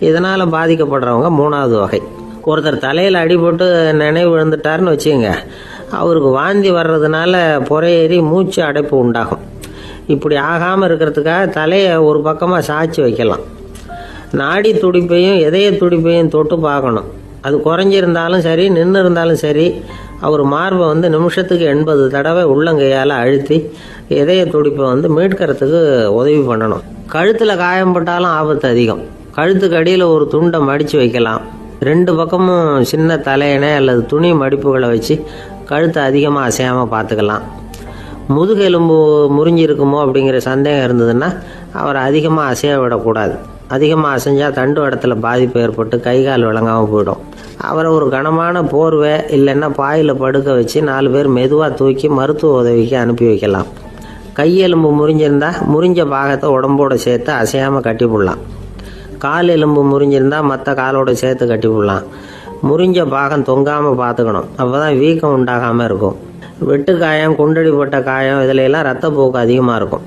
இதனால் பாதிக்கப்படுறவங்க 3வது வகை. ஒருத்தர் தலையில் அடிபட்டு நினைவு விழுந்துட்டார்னு வச்சுங்க, அவருக்கு வாந்தி வர்றதுனால புறையேறி மூச்சு அடைப்பு உண்டாகும். இப்படி ஆகாமல் இருக்கிறதுக்காக தலையை ஒரு பக்கமாக சாய்ச்சி வைக்கலாம். நாடி துடிப்பையும் இதய துடிப்பையும் தொட்டு பார்க்கணும். அது குறைஞ்சிருந்தாலும் சரி, நின்று இருந்தாலும் சரி, அவர் மார்பை நிமிஷத்துக்கு 80 தடவை உள்ளங்கையால் அழுத்தி இதய துடிப்பை மீட்கிறதுக்கு உதவி பண்ணணும். கழுத்தில் காயம்பட்டாலும் ஆபத்து அதிகம். கழுத்துக்கு அடியில் ஒரு துண்டை மடித்து வைக்கலாம். 2 பக்கமும் சின்ன தலையணை அல்லது துணி மடிப்புகளை வச்சு கழுத்தை அதிகமாக அசையாமல் பார்த்துக்கலாம். முதுகெலும்பு முறிஞ்சிருக்குமோ அப்படிங்கிற சந்தேகம் இருந்ததுன்னா அவரை அதிகமாக அசைய விடக்கூடாது. அதிகமாக அசைஞ்சால் தண்டு இடத்துல பாதிப்பு ஏற்பட்டு கை கால் விளங்காமல் போயிடும். அவரை ஒரு கனமான போர்வை இல்லைன்னா பாயில் படுக்க வச்சு 4 பேர் மெதுவாக தூக்கி மருத்துவ உதவிக்கு அனுப்பி வைக்கலாம். கையெலும்பு முறிஞ்சிருந்தால் முறிஞ்ச பாகத்தை உடம்போடு சேர்த்து அசையாமல் கட்டி போடலாம். கால் எலும்பு முறிஞ்சிருந்தால் மற்ற காலோடு சேர்த்து கட்டி போடலாம். முறிஞ்ச பாகம் தொங்காமல் பார்த்துக்கணும், அப்போ தான் வீக்கம் உண்டாகாமல் இருக்கும். வெட்டு காயம், குண்டடிப்பட்ட காயம், இதிலெல்லாம் ரத்தப்போக்கு அதிகமாக இருக்கும்.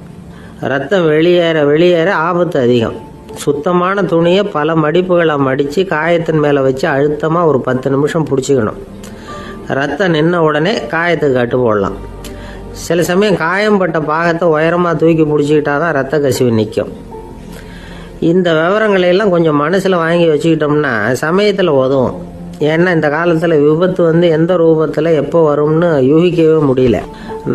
ரத்தம் வெளியேற ஆபத்து அதிகம். சுத்தமான துணியை பல மடிப்புகளை மடித்து காயத்தின் மேலே வச்சு அழுத்தமாக ஒரு 10 நிமிஷம் பிடிச்சிக்கணும். ரத்தம் நின்ன உடனே காயத்துக்கு கட்டு போடலாம். சில சமயம் காயம்பட்ட பாகத்தை உயரமாக தூக்கி பிடிச்சிக்கிட்டா தான் ரத்த கசிவு நிற்கும். இந்த விவரங்களையெல்லாம் கொஞ்சம் மனசில் வாங்கி வச்சுக்கிட்டோம்னா சமயத்தில் உதவும். ஏன்னா இந்த காலத்தில் விபத்து எந்த ரூபத்தில் எப்போ வரும்னு யூகிக்கவே முடியல.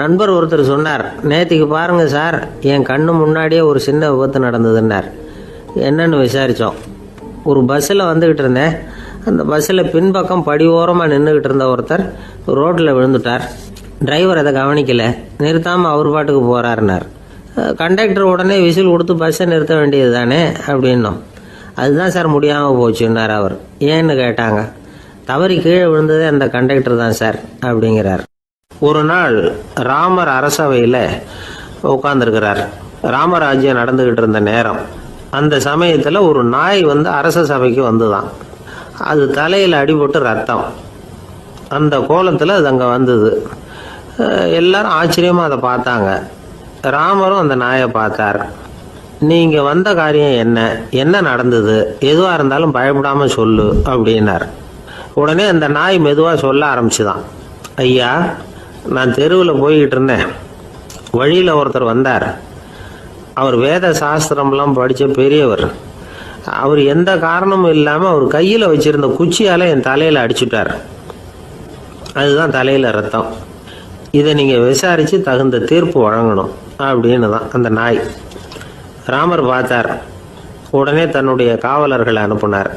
நண்பர் ஒருத்தர் சொன்னார், நேற்றுக்கு பாருங்கள் சார், என் கண்ணு முன்னாடியே ஒரு சின்ன விபத்து நடந்ததுன்னார். என்னன்னு விசாரித்தோம். ஒரு பஸ்ஸில் வந்துக்கிட்டு இருந்தேன். அந்த பஸ்ஸில் பின்பக்கம் படி ஓரமாக நின்றுக்கிட்டு இருந்த ஒருத்தர் ரோட்டில் விழுந்துட்டார். டிரைவர் அதை கவனிக்கலை, நிறுத்தாமல் அவர் பாட்டுக்கு போகிறாருனார். கண்டக்டர் உடனே விசில் கொடுத்து பஸ்ஸை நிறுத்த வேண்டியது தானே அப்படின்னோம். அதுதான் சார் முடியாமல் போச்சுன்னார் அவர். ஏன்னு கேட்டாங்க. தவறி கீழே விழுந்ததே அந்த கண்டக்டர் தான் சார் அப்படிங்கிறார். ஒரு நாள் ராமர் அரசவையில் உட்காந்துருக்கிறார். ராமராஜ்யம் நடந்துக்கிட்டு இருந்த நேரம். அந்த சமயத்தில் ஒரு நாய் அரச சபைக்கு வந்துதான். அது தலையில் அடிபட்டு ரத்தம். அந்த கோலத்தில் அது அங்கே வந்தது. எல்லாரும் ஆச்சரியமாக அதை பார்த்தாங்க. ராமரும் அந்த நாயை பார்த்தார். நீங்கள் வந்த காரியம் என்ன நடந்தது, எதுவாக இருந்தாலும் பயப்படாமல் சொல்லு அப்படின்னார். உடனே அந்த நாய் மெதுவாக சொல்ல ஆரம்பிச்சுதான். ஐயா, நான் தெருவில் போய்கிட்டு இருந்தேன். வழியில் ஒருத்தர் வந்தார். அவர் வேத சாஸ்திரம்லாம் படித்த பெரியவர். அவர் எந்த காரணமும் இல்லாமல் அவர் கையில் வச்சுருந்த குச்சியால் என் தலையில் அடிச்சுட்டார். அதுதான் தலையில் ரத்தம். இதை நீங்கள் விசாரித்து தகுந்த தீர்ப்பு வழங்கணும் அப்படின்னு தான் அந்த நாய். ராமர் பார்த்தார். உடனே தன்னுடைய காவலர்களை அனுப்புனார்.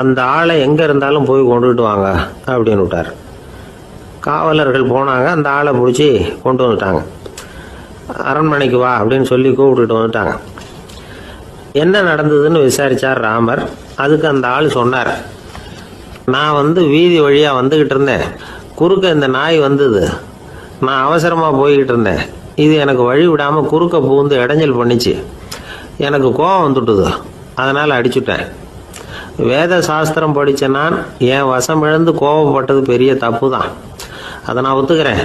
அந்த ஆளை எங்கே இருந்தாலும் போய் கொண்டுகிட்டு வாங்க அப்படின்னு விட்டார். காவலர்கள் போனாங்க. அந்த ஆளை பிடிச்சி கொண்டு வந்துட்டாங்க. அரண்மனைக்கு வா அப்படின்னு சொல்லி கூப்பிட்டுட்டு வந்துட்டாங்க. என்ன நடந்ததுன்னு விசாரித்தார் ராமர். அதுக்கு அந்த ஆள் சொன்னார், நான் வீதி வழியாக வந்துக்கிட்டு இருந்தேன். குறுக்க இந்த நாய் வந்தது. நான் அவசரமாக போய்கிட்டு இருந்தேன். இது எனக்கு வழி விடாமல் குறுக்க பூந்து இடைஞ்சல் பண்ணிச்சு. எனக்கு கோபம் வந்துட்டுது. அதனால் அடிச்சுட்டேன். வேத சாஸ்திரம் படித்த நான் என் வசம் இழந்து கோபப்பட்டது பெரிய தப்பு தான். அதை நான் ஒத்துக்கிறேன்.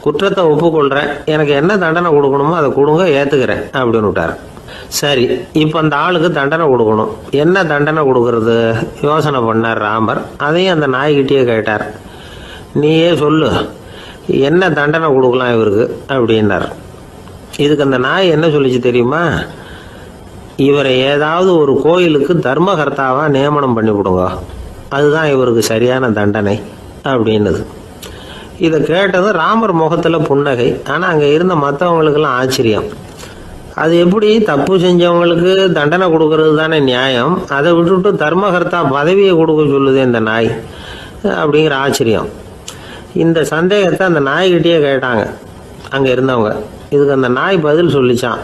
குற்றத்தை ஒப்புக்கொள்கிறேன். எனக்கு என்ன தண்டனை கொடுக்கணுமோ அதை கொடுங்க, ஏற்றுக்கிறேன் அப்படின்னு விட்டார். சரி, இப்போ அந்த ஆளுக்கு தண்டனை கொடுக்கணும். என்ன தண்டனை கொடுக்கறது யோசனை பண்ணார் ராமர். அதையும் அந்த நாய்கிட்டே கேட்டார். நீயே சொல்லு, என்ன தண்டனை கொடுக்கலாம் இவருக்கு அப்படின்னார். இதுக்கு அந்த நாய் என்ன சொல்லிச்சு தெரியுமா? இவரை ஏதாவது ஒரு கோயிலுக்கு தர்மகர்த்தாவாக நியமனம் பண்ணி விடுங்க, அதுதான் இவருக்கு சரியான தண்டனை அப்படின்னுது. இதை கேட்டதும் ராமர் முகத்தில் புன்னகை. ஆனால் அங்கே இருந்த மற்றவங்களுக்கெல்லாம் ஆச்சரியம். அது எப்படி, தப்பு செஞ்சவங்களுக்கு தண்டனை கொடுக்கறது தானே நியாயம், அதை விட்டுவிட்டு தர்மகர்த்தா பதவியை கொடுக்க சொல்லுது இந்த நாய் அப்படிங்கிற ஆச்சரியம். இந்த சந்தேகத்தை அந்த நாய்கிட்டே கேட்டாங்க அங்கே இருந்தவங்க. இதுக்கு அந்த நாய் பதில் சொல்லிச்சான்.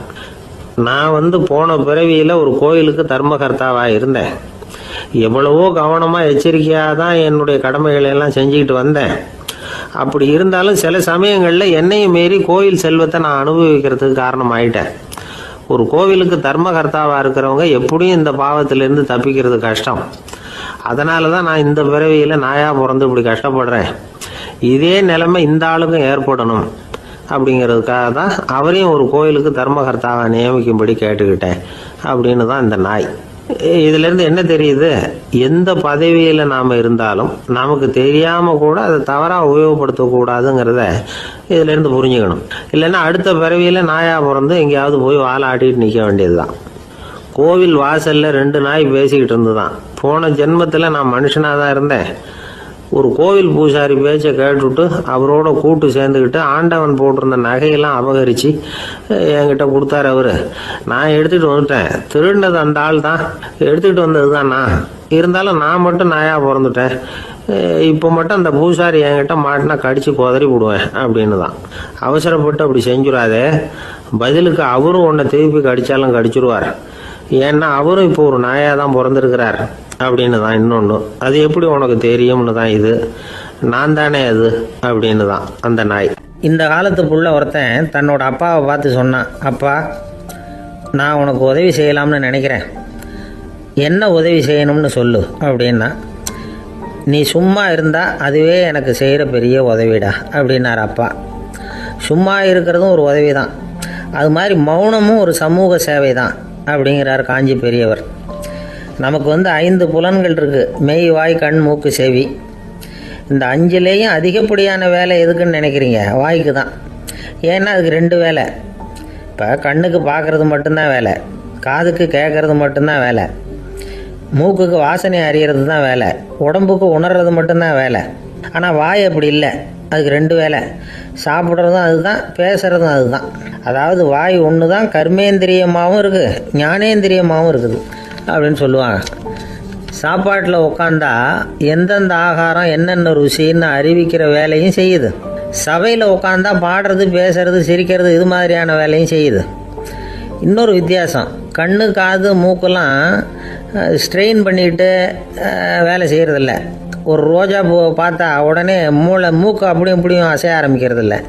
நான் போன பிறவியில் ஒரு கோயிலுக்கு தர்மகர்த்தாவாக இருந்தேன். எவ்வளவோ கவனமாக எச்சரிக்கையாக தான் என்னுடைய கடமைகளை எல்லாம் செஞ்சுக்கிட்டு வந்தேன். அப்படி இருந்தாலும் சில சமயங்களில் என்னையும் மீறி கோயில் செல்வத்தை நான் அனுபவிக்கிறதுக்கு காரணம் ஆயிட்டேன். ஒரு கோவிலுக்கு தர்மகர்த்தாவாக இருக்கிறவங்க எப்படியும் இந்த பாவத்திலேருந்து தப்பிக்கிறது கஷ்டம். அதனால தான் நான் இந்த பிறவியில் நாயாக பிறந்து இப்படி கஷ்டப்படுறேன். இதே நிலைமை இந்த ஆளுக்கும் ஏற்படணும் அப்படிங்கிறதுக்காக தான் அவரையும் ஒரு கோயிலுக்கு தர்மகர்த்தாவை நியமிக்கும்படி கேட்டுக்கிட்டேன் அப்படின்னு தான் இந்த நாய். இதிலேருந்து என்ன தெரியுது? எந்த பதவியில் நாம் இருந்தாலும் நமக்கு தெரியாமல் கூட அதை தவறாக உபயோகப்படுத்தக்கூடாதுங்கிறத இதிலேருந்து புரிஞ்சுக்கணும். இல்லைன்னா அடுத்த பிறவியில் நாயாக பிறந்து எங்கேயாவது போய் வாழை ஆட்டிட்டு நிற்க வேண்டியது தான். கோவில் வாசலில் 2 நாய் பேசிக்கிட்டு இருந்துதான். போன ஜென்மத்தில் நான் மனுஷனாக தான் இருந்தேன். ஒரு கோவில் பூசாரி பேச்சை கேட்டுவிட்டு அவரோட கூட்டு சேர்ந்துக்கிட்டு ஆண்டவன் போட்டிருந்த நகையெல்லாம் அபகரித்து என்கிட்ட கொடுத்தாரு அவர். நான் எடுத்துகிட்டு வந்துட்டேன். திருடினது அந்த ஆள் தான், எடுத்துக்கிட்டு வந்தது தான் நான். இருந்தாலும் நான் மட்டும் நாயாக பிறந்துட்டேன். இப்போ மட்டும் அந்த பூசாரி என்கிட்ட மாட்டினா கடித்து குதறி விடுவேன் அப்படின்னு தான். அவசரப்பட்டு அப்படி செஞ்சுடாதே. பதிலுக்கு அவரும் உன்னை திருப்பி கடித்தாலும் கடிச்சிருவார். ஏன்னா அவரும் இப்போ ஒரு நாயாக தான் பிறந்திருக்கிறார் அப்படின்னு தான் இன்னொன்று. அது எப்படி உனக்கு தெரியும்னு தான் இது. நான் தானே அது அப்படின்னு தான் அந்த நாய். இந்த காலத்து புள்ள ஒருத்தன் தன்னோட அப்பாவை பார்த்து சொன்னான், அப்பா நான் உனக்கு உதவி செய்யலாம்னு நினைக்கிறேன், என்ன உதவி செய்யணும்னு சொல்லு அப்படின்னா. நீ சும்மா இருந்தால் அதுவே எனக்கு செய்கிற பெரிய உதவிடா அப்படின்னார் அப்பா. சும்மா இருக்கிறதும் ஒரு உதவி தான், அது மாதிரி மௌனமும் ஒரு சமூக சேவை தான் அப்படிங்கிறார் காஞ்சி பெரியவர். நமக்கு 5 புலன்கள் இருக்குது, மெய், வாய், கண், மூக்கு, செவி. இந்த 5லேயும் அதிகப்படியான வேலை எதுக்குன்னு நினைக்கிறீங்க? வாய்க்கு தான். ஏன்னா அதுக்கு 2 வேலை. இப்போ கண்ணுக்கு பார்க்குறது மட்டும்தான் வேலை, காதுக்கு கேட்குறது மட்டும்தான் வேலை, மூக்குக்கு வாசனை அறியறது தான் வேலை, உடம்புக்கு உணர்றது மட்டும்தான் வேலை. ஆனால் வாய் அப்படி இல்லை, அதுக்கு 2 வேலை. சாப்பிட்றதும் அதுதான், பேசுகிறதும் அதுதான். அதாவது வாய் ஒன்று தான் கர்மேந்திரியமாகவும் இருக்குது, ஞானேந்திரியமாகவும் இருக்குது அப்படின்னு சொல்லுவாங்க. சாப்பாட்டில் உட்காந்தா எந்தெந்த ஆகாரம் என்னென்ன ருசின்னு அறிவிக்கிற வேலையும் செய்யுது. சபையில் உட்காந்தா பாடுறது, பேசுறது, சிரிக்கிறது, இது மாதிரியான வேலையும் செய்யுது. இன்னொரு வித்தியாசம், கண்ணு, காது, மூக்கெல்லாம் ஸ்ட்ரெயின் பண்ணிக்கிட்டு வேலை செய்கிறதில்ல. ஒரு ரோஜா பூவை பார்த்தா உடனே மூக்கு அப்படியும் இப்படியும் அசைய ஆரம்பிக்கிறது இல்லை.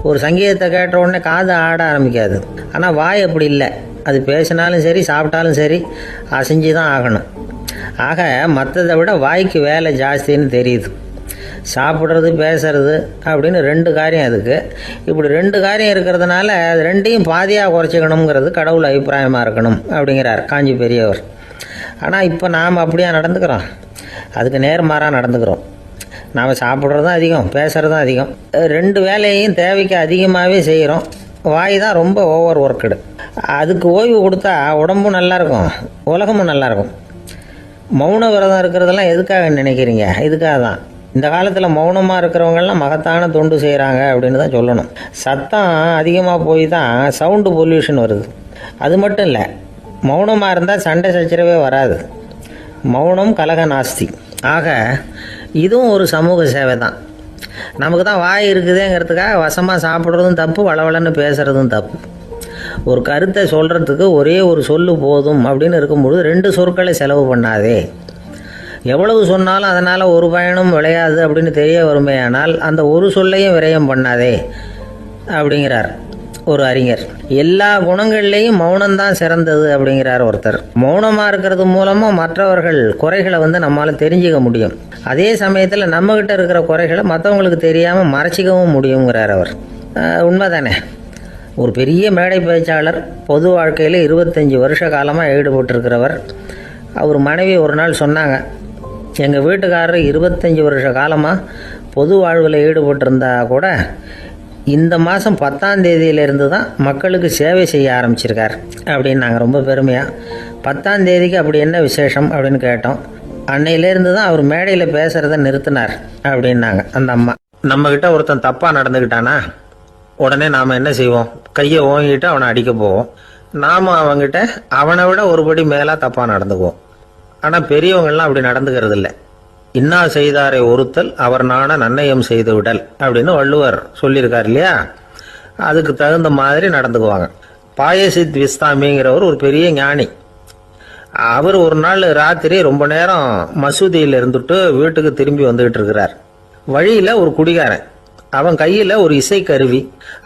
ஒரு சங்கீதத்தை கேட்ட உடனே காது ஆட ஆரம்பிக்காது. ஆனால் வாய் அப்படி இல்லை, அது பேசினாலும் சரி சாப்பிட்டாலும் சரி அசைஞ்சு தான் ஆகணும். ஆக மற்றதை விட வாய்க்கு வேலை ஜாஸ்தின்னு தெரியுது. சாப்பிட்றது, பேசுறது அப்படின்னு 2 காரியம் அதுக்கு. இப்படி 2 காரியம் இருக்கிறதுனால அது 2ஐயும் பாதியாக குறைச்சிக்கணுங்கிறது கடவுள் அபிப்பிராயமாக இருக்கணும் அப்படிங்கிறார் காஞ்சி பெரியவர். ஆனால் இப்போ நாம் அப்படியா நடந்துக்கிறோம்? அதுக்கு நேர்மாறாக நடந்துக்கிறோம். நாம் சாப்பிட்றதும் அதிகம், பேசுகிறதும் அதிகம். 2 வேலையையும் தேவைக்கு அதிகமாகவே செய்கிறோம். வாய் தான் ரொம்ப ஓவர் ஒர்க்குடு. அதுக்கு ஓய்வு கொடுத்தா உடம்பும் நல்லாயிருக்கும், உலகமும் நல்லாயிருக்கும். மௌன விரதம் இருக்கிறதெல்லாம் எதுக்காக நினைக்கிறீங்க? இதுக்காக தான். இந்த காலத்தில் மௌனமாக இருக்கிறவங்கெல்லாம் மகத்தான தொண்டு செய்கிறாங்க அப்படின்னு தான் சொல்லணும். சத்தம் அதிகமாக போய் தான் சவுண்டு பொல்யூஷன் வருது. அது மட்டும் இல்லை, மௌனமாக இருந்தால் சண்டை சச்சரவே வராது. மௌனம் கலக நாஸ்தி. ஆக இதுவும் ஒரு சமூக சேவை தான். நமக்கு தான் வாய் இருக்குதுங்கிறதுக்காக வசமாக சாப்பிட்றதும் தப்பு, வளவளன்னு பேசுகிறதும் தப்பு. ஒரு கருத்தை சொல்கிறதுக்கு ஒரே ஒரு சொல்லு போதும் அப்படின்னு இருக்கும்பொழுது 2 சொற்களை செலவு பண்ணாதே. எவ்வளவு சொன்னாலும் அதனால் ஒரு பயனும் விளையாது அப்படின்னு தெரிய வருமேயானால் அந்த ஒரு சொல்லையும் விரயம் பண்ணாதே அப்படிங்கிறார். ஒரு அறிஞர். எல்லா குணங்கள்லேயும் மௌனம்தான் சிறந்தது அப்படிங்கிறார் ஒருத்தர். மௌனமாக இருக்கிறது மூலமாக மற்றவர்கள் குறைகளை நம்மளால் தெரிஞ்சுக்க முடியும். அதே சமயத்தில் நம்மகிட்ட இருக்கிற குறைகளை மற்றவங்களுக்கு தெரியாமல் மறைச்சிக்கவும் முடியுங்கிறார் அவர். உண்மைதானே. ஒரு பெரிய மேடை பேச்சாளர், பொது வாழ்க்கையில் 25 வருஷ காலமாக ஈடுபட்டிருக்கிறவர். அவர் மனைவி ஒரு நாள் சொன்னாங்க, எங்கள் வீட்டுக்காரர் 25 வருஷ காலமாக பொது வாழ்வில் ஈடுபட்டிருந்தா கூட இந்த மாதம் 10ஆம் தேதியிலிருந்து தான் மக்களுக்கு சேவை செய்ய ஆரம்பிச்சிருக்கார் அப்படின்னு நாங்கள் ரொம்ப பெருமையாக. 10ஆம் தேதிக்கு அப்படி என்ன விசேஷம் அப்படின்னு கேட்டோம். அன்னையிலேருந்து தான் அவர் மேடையில் பேசுகிறத நிறுத்தினார் அப்படின்னாங்க அந்த அம்மா. நம்மக்கிட்ட ஒருத்தன் தப்பாக நடந்துக்கிட்டானா உடனே நாம் என்ன செய்வோம்? கையை ஓங்கிட்டு அவனை அடிக்க போவோம். நாம் அவங்ககிட்ட அவனை விட ஒருபடி மேலாக தப்பாக நடந்துக்குவோம். ஆனால் பெரியவங்கள்லாம் அப்படி நடந்துக்கிறது இல்லை. இன்னா செய்தாரை ஒருத்தல் அவர் நாண நன்னயம் செய்து விடல் அப்படின்னு வள்ளுவர் சொல்லியிருக்கார் இல்லையா? அதுக்கு தகுந்த மாதிரி நடந்துக்குவாங்க. பாயசித் விஸ்தாமிங்கிறவர் ஒரு பெரிய ஞானி. அவர் ஒரு நாள் ராத்திரி ரொம்ப நேரம் மசூதியில் இருந்துட்டு வீட்டுக்கு திரும்பி வந்துகிட்டு இருக்கிறார். வழியில் ஒரு குடிகாரன், அவன் கையில் ஒரு இசைக்கருவி,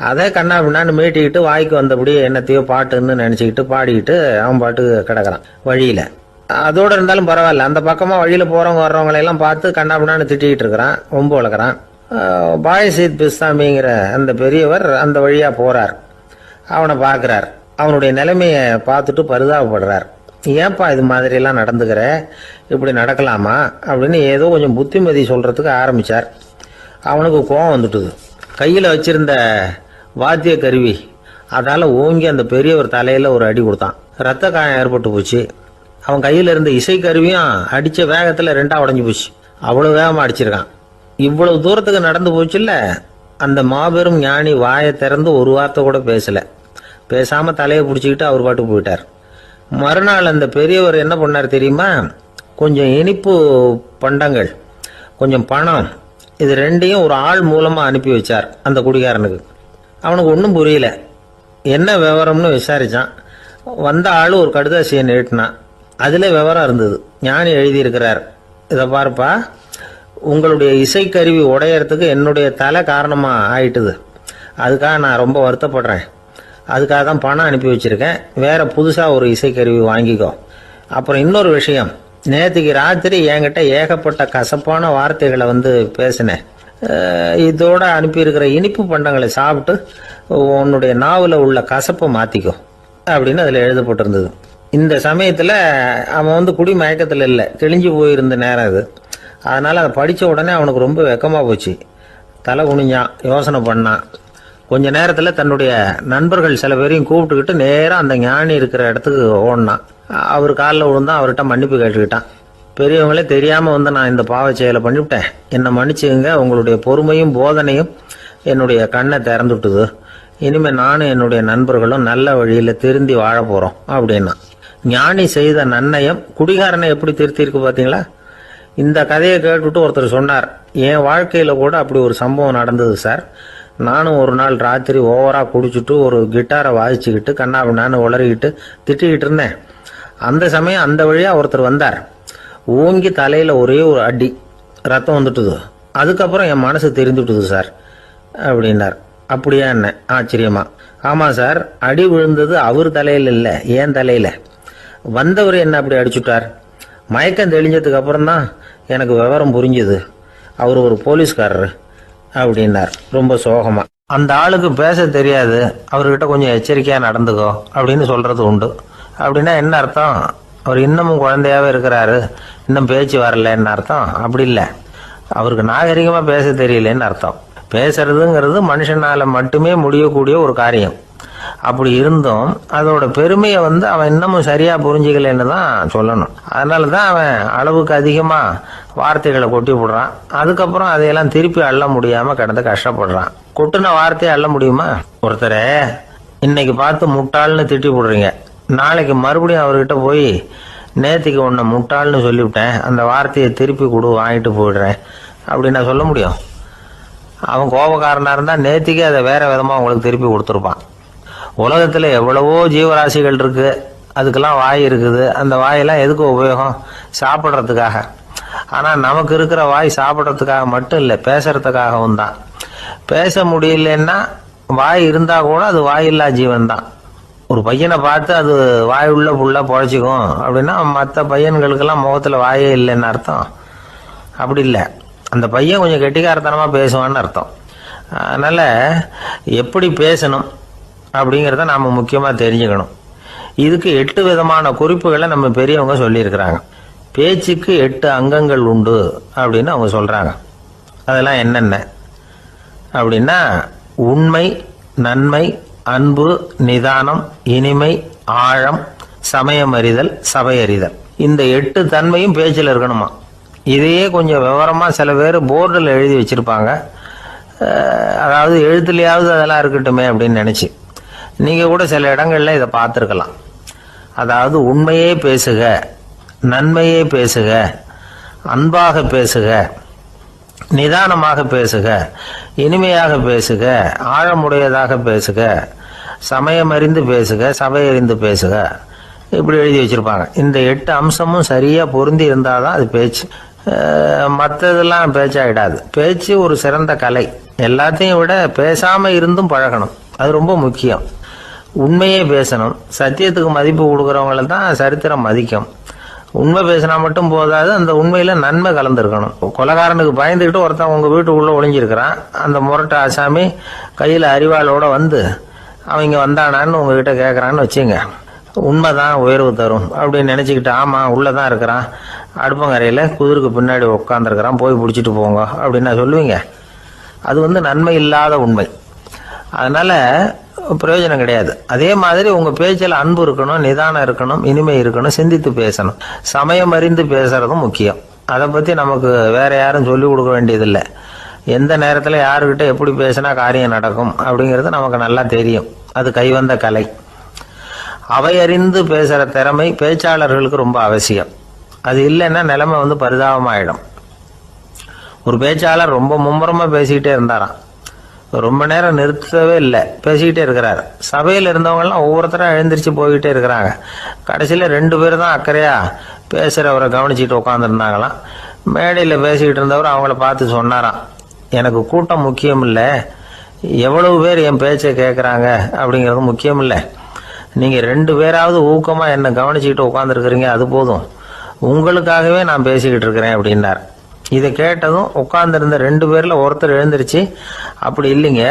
அதை கண்ணா பின்னான்னு மீட்டிக்கிட்டு வாய்க்கு வந்தபடி என்னத்தையோ பாட்டுன்னு நினச்சிக்கிட்டு பாடிக்கிட்டு அவன் பாட்டுக்கு கிடக்கிறான் வழியில். அதோடு இருந்தாலும் பரவாயில்ல, அந்த பக்கமாக வழியில் போகிறவங்க வர்றவங்களையெல்லாம் பார்த்து கண்ணா பின்னான்னு திட்டிக்கிட்டு இருக்கிறான், ரொம்ப வளர்க்குறான். பாயசித் பிஸ்தாமிங்கிற அந்த பெரியவர் அந்த வழியாக போகிறார். அவனை பார்க்குறார். அவனுடைய நிலைமையை பார்த்துட்டு பரிதாபப்படுறார். ஏன்பா இது மாதிரிலாம் நடந்துக்கிற, இப்படி நடக்கலாமா அப்படின்னு ஏதோ கொஞ்சம் புத்திமதி சொல்கிறதுக்கு ஆரம்பித்தார். அவனுக்கு கோபம் வந்துட்டுது. கையில் வச்சிருந்த வாத்திய கருவி அதால் ஓங்கி அந்த பெரியவர் தலையில் ஒரு அடி கொடுத்தான். ரத்த காயம் ஏற்பட்டு போச்சு. அவன் கையில் இருந்த இசைக்கருவியும் அடித்த வேகத்தில் 2ஆக உடஞ்சி போச்சு. அவ்வளோ வேகமாக அடிச்சிருக்கான். இவ்வளவு தூரத்துக்கு நடந்து போச்சுல்ல. அந்த மாபெரும் ஞானி வாயை திறந்து ஒரு வார்த்தை கூட பேசலை. பேசாமல் தலையை பிடிச்சிக்கிட்டு அவர் பாட்டுக்கு போயிட்டார். மறுநாள் அந்த பெரியவர் என்ன பண்ணார் தெரியுமா? கொஞ்சம் இனிப்பு பண்டங்கள், கொஞ்சம் பணம், இது ரெண்டையும் ஒரு ஆள் மூலமாக அனுப்பி வச்சார் அந்த குடிகாரனுக்கு. அவனுக்கு ஒன்றும் புரியல. என்ன விவரம்னு விசாரித்தான். வந்த ஆள் ஒரு கடுதாசியை நீட்டினான். அதில் விவரம் இருந்தது. ஞானி எழுதியிருக்கிறார், இதை பாருப்பா, உங்களுடைய இசைக்கருவி உடையறதுக்கு என்னுடைய தலை காரணமாக ஆயிட்டுது. அதுக்காக நான் ரொம்ப வருத்தப்படுறேன். அதுக்காக தான் பணம் அனுப்பி வச்சுருக்கேன். வேறு புதுசாக ஒரு இசைக்கருவி வாங்கிக்கோ. அப்புறம் இன்னொரு விஷயம், நேற்றுக்கு ராத்திரி என்கிட்ட ஏகப்பட்ட கசப்பான வார்த்தைகளை பேசினேன். இதோட அனுப்பியிருக்கிற இனிப்பு பண்டங்களை சாப்பிட்டு உன்னுடைய நாவில் உள்ள கசப்பை மாற்றிக்கோ அப்படின்னு அதில் எழுதப்பட்டிருந்தது. இந்த சமயத்தில் அவன் குடி மயக்கத்தில் இல்லை, தெளிஞ்சு போயிருந்த நேரம் அது. அதனால் அதை படித்த உடனே அவனுக்கு ரொம்ப வெக்கமாக போச்சு. தலை குனிஞ்சான், யோசனை பண்ணான். கொஞ்ச நேரத்தில் தன்னுடைய நண்பர்கள் சில பேரையும் கூப்பிட்டுக்கிட்டு நேராக அந்த ஞானி இருக்கிற இடத்துக்கு ஓடினான். அவர் காலில் விழுந்தான். அவர்கிட்ட மன்னிப்பு கேட்டுக்கிட்டான். பெரியவங்களே தெரியாமல் நான் இந்த பாவ செயலை பண்ணிவிட்டேன், என்னை மன்னிச்சுங்க. உங்களுடைய பொறுமையும் போதனையும் என்னுடைய கண்ணை திறந்துட்டுது. இனிமேல் நானும் என்னுடைய நண்பர்களும் நல்ல வழியில் திருந்தி வாழ போகிறோம் அப்படின்னா. ஞானி செய்த நன்னயம் குடிகாரனை எப்படி திருத்திருக்கு பார்த்தீங்களா? இந்த கதையை கேட்டுவிட்டு ஒருத்தர் சொன்னார், என் வாழ்க்கையில் கூட அப்படி ஒரு சம்பவம் நடந்தது சார். நானும் ஒரு நாள் ராத்திரி ஓவராக குடிச்சிட்டு ஒரு கிட்டாரை வாசிச்சுக்கிட்டு கண்ணாபின்னான்னு உளறிக்கிட்டு திட்டிக்கிட்டு இருந்தேன். அந்த சமயம் அந்த வழியாக ஒருத்தர் வந்தார். ஓங்கி தலையில் ஒரே ஒரு அடி, ரத்தம் வந்துட்டுது. அதுக்கப்புறம் என் மனசு தெரிந்துட்டுது சார் அப்படின்னார். அப்படியா என்ன? ஆச்சரியமா. ஆமாம் சார், அடி விழுந்தது அவர் தலையில் இல்லை, ஏன் தலையில். வந்தவர் என்ன அப்படி அடிச்சுட்டார். மயக்கம் தெளிஞ்சதுக்கு அப்புறம் தான் எனக்கு விவரம் புரிஞ்சுது. அவர் ஒரு போலீஸ்காரர் அப்படின்னார் ரொம்ப சோகமா. அந்த ஆளுக்கு பேச தெரியாது, அவர்கிட்ட கொஞ்சம் எச்சரிக்கையாக நடந்துக்கோ அப்படின்னு சொல்கிறது உண்டு. அப்படின்னா என்ன அர்த்தம்? அவர் இன்னமும் குழந்தையாகவே இருக்கிறாரு, இன்னும் பேச்சு வரலன்னு அர்த்தம்? அப்படி இல்லை, அவருக்கு நாகரிகமாக பேச தெரியலன்னு அர்த்தம். பேசுறதுங்கிறது மனுஷனால் மட்டுமே முடியக்கூடிய ஒரு காரியம். அப்படி இருந்தும் அதோட பெருமையை அவன் இன்னமும் சரியாக புரிஞ்சிக்கலன்னு தான் சொல்லணும். அதனால தான் அவன் அளவுக்கு அதிகமாக வார்த்தைகளை கொட்டி விடுறான். அதுக்கப்புறம் அதையெல்லாம் திருப்பி அள்ள முடியாமல் கிடந்து கஷ்டப்படுறான். கொட்டின வார்த்தையை அள்ள முடியுமா? ஒருத்தரை இன்னைக்கு பார்த்து முட்டாள்னு திட்டி விடுறீங்க, நாளைக்கு மறுபடியும் அவர்கிட்ட போய் நேற்றுக்கு உன்னை முட்டாள்னு சொல்லிவிட்டேன், அந்த வார்த்தையை திருப்பி கொடு, வாங்கிட்டு போயிடுறேன் அப்படின்னு நான் சொல்ல முடியும்? அவன் கோபக்காரனாக இருந்தால் நேற்றுக்கே அதை வேறு விதமாக உங்களுக்கு திருப்பி கொடுத்துருப்பான். உலகத்தில் எவ்வளவோ ஜீவராசிகள் இருக்குது, அதுக்கெல்லாம் வாய் இருக்குது. அந்த வாயெல்லாம் எதுக்கு உபயோகம்? சாப்பிட்றதுக்காக. ஆனால் நமக்கு இருக்கிற வாய் சாப்பிட்றதுக்காக மட்டும் இல்லை, பேசுறதுக்காகவும் தான். பேச முடியலன்னா வாய் இருந்தால் கூட அது வாயில்லா ஜீவன் தான். ஒரு பையனை பார்த்து அது வாய் உள்ள புள்ள பொழைச்சிக்கும் அப்படின்னா மற்ற பையன்களுக்கெல்லாம் முகத்தில் வாயே இல்லைன்னு அர்த்தம். அப்படி இல்லை, அந்த பையன் கொஞ்சம் கெட்டிக்காரத்தனமாக பேசுவான்னு அர்த்தம். அதனால் எப்படி பேசணும் அப்படிங்கிறத நாம் முக்கியமாக தெரிஞ்சுக்கணும். இதுக்கு 8 விதமான குறிப்புகளை நம்ம பெரியவங்க சொல்லியிருக்கிறாங்க. பேச்சுக்கு 8 அங்கங்கள் உண்டு அப்படின்னு அவங்க சொல்கிறாங்க. அதெல்லாம் என்னென்ன அப்படின்னா உண்மை, நன்மை, அன்பு, நிதானம், இனிமை, ஆழம், சமயம் அறிதல், சபை அறிதல். இந்த 8 தன்மையும் பேச்சில் இருக்கணுமா. இதையே கொஞ்சம் விவரமாக சில பேர் போர்டில் எழுதி வச்சுருப்பாங்க. அதாவது எழுத்துலையாவது அதெல்லாம் இருக்கட்டுமே அப்படின்னு நினச்சி நீங்கள் கூட சில இடங்களில் இதை பார்த்துருக்கலாம். அதாவது உண்மையே பேசுக, நன்மையே பேசுக, அன்பாக பேசுக, நிதானமாக பேசுக, இனிமையாக பேசுக, ஆழமுடையதாக பேசுக, சமயம் அறிந்து பேசுக, சபை அறிந்து பேசுக, இப்படி எழுதி வச்சிருப்பாங்க. இந்த 8 அம்சமும் சரியாக பொருந்தி இருந்தால் தான் அது பேச்சு. மற்றதெல்லாம் பேச்சாயிடாது. பேச்சு ஒரு சிறந்த கலை. எல்லாத்தையும் விட பேசாமல் இருந்தும் பழகணும், அது ரொம்ப முக்கியம். உண்மையே பேசணும். சத்தியத்துக்கு மதிப்பு கொடுக்குறவங்கள தான் சரித்திரம் மதிக்கும். உண்மை பேசினா மட்டும் போதாது, அந்த உண்மையில் நன்மை கலந்துருக்கணும். கொலைகாரனுக்கு பயந்துக்கிட்டு ஒருத்தன் உங்கள் வீட்டுக்குள்ளே ஒளிஞ்சிருக்கிறான். அந்த முரட்டு ஆசாமி கையில் அறிவாளோடு வந்து அவங்க வந்தானான்னு உங்ககிட்ட கேட்குறான்னு வச்சுங்க. உண்மைதான் உயர்வு தரும் அப்படின்னு நினச்சிக்கிட்டு ஆமாம் உள்ளே தான் இருக்கிறான், அடுப்பங்கரையில் குதிருக்கு பின்னாடி உட்காந்துருக்கிறான், போய் பிடிச்சிட்டு போங்க அப்படின்னு சொல்லுவீங்க. அது நன்மை இல்லாத உண்மை. அதனால் பிரயோஜனம் கிடையாது. அதே மாதிரி உங்கள் பேச்சில் அன்பு இருக்கணும், நிதானம் இருக்கணும், இனிமை இருக்கணும், சிந்தித்து பேசணும், சமயம் அறிந்து பேசுறதும் முக்கியம். அதை பற்றி நமக்கு வேற யாரும் சொல்லிக் கொடுக்க வேண்டியதில்லை. எந்த நேரத்தில் யாருக்கிட்ட எப்படி பேசினா காரியம் நடக்கும் அப்படிங்கிறது நமக்கு நல்லா தெரியும். அது கைவந்த கலை. அவையறிந்து பேசுகிற திறமை பேச்சாளர்களுக்கு ரொம்ப அவசியம். அது இல்லைன்னா நிலைமை பரிதாபமாயிடும். ஒரு பேச்சாளர் ரொம்ப மும்முரமாக பேசிக்கிட்டே இருந்தாராம். ரொம்ப நேரம் நிறுத்தவே இல்லை, பேசிக்கிட்டே இருக்கிறாரு. சபையில் இருந்தவங்கலாம் ஒவ்வொருத்தரும் எழுந்திரிச்சு போய்கிட்டே இருக்கிறாங்க. கடைசியில் 2 பேர் தான் அக்கறையாக பேசுகிறவரை கவனிச்சுட்டு உட்காந்துருந்தாங்களாம். மேடையில் பேசிக்கிட்டு இருந்தவர் அவங்கள பார்த்து சொன்னாராம், எனக்கு கூட்டம் முக்கியம் இல்லை, எவ்வளவு பேர் என் பேச்சை கேட்குறாங்க அப்படிங்கிறது முக்கியம் இல்லை. நீங்கள் 2 பேராவது ஊக்கமாக என்னை கவனிச்சுக்கிட்டு உட்காந்துருக்குறீங்க, அது போதும். உங்களுக்காகவே நான் பேசிக்கிட்டு இருக்கிறேன் அப்படின்னார். இதை கேட்டதும் உட்காந்துருந்த 2 பேரில் ஒருத்தர் எழுந்திருச்சு, அப்படி இல்லைங்க,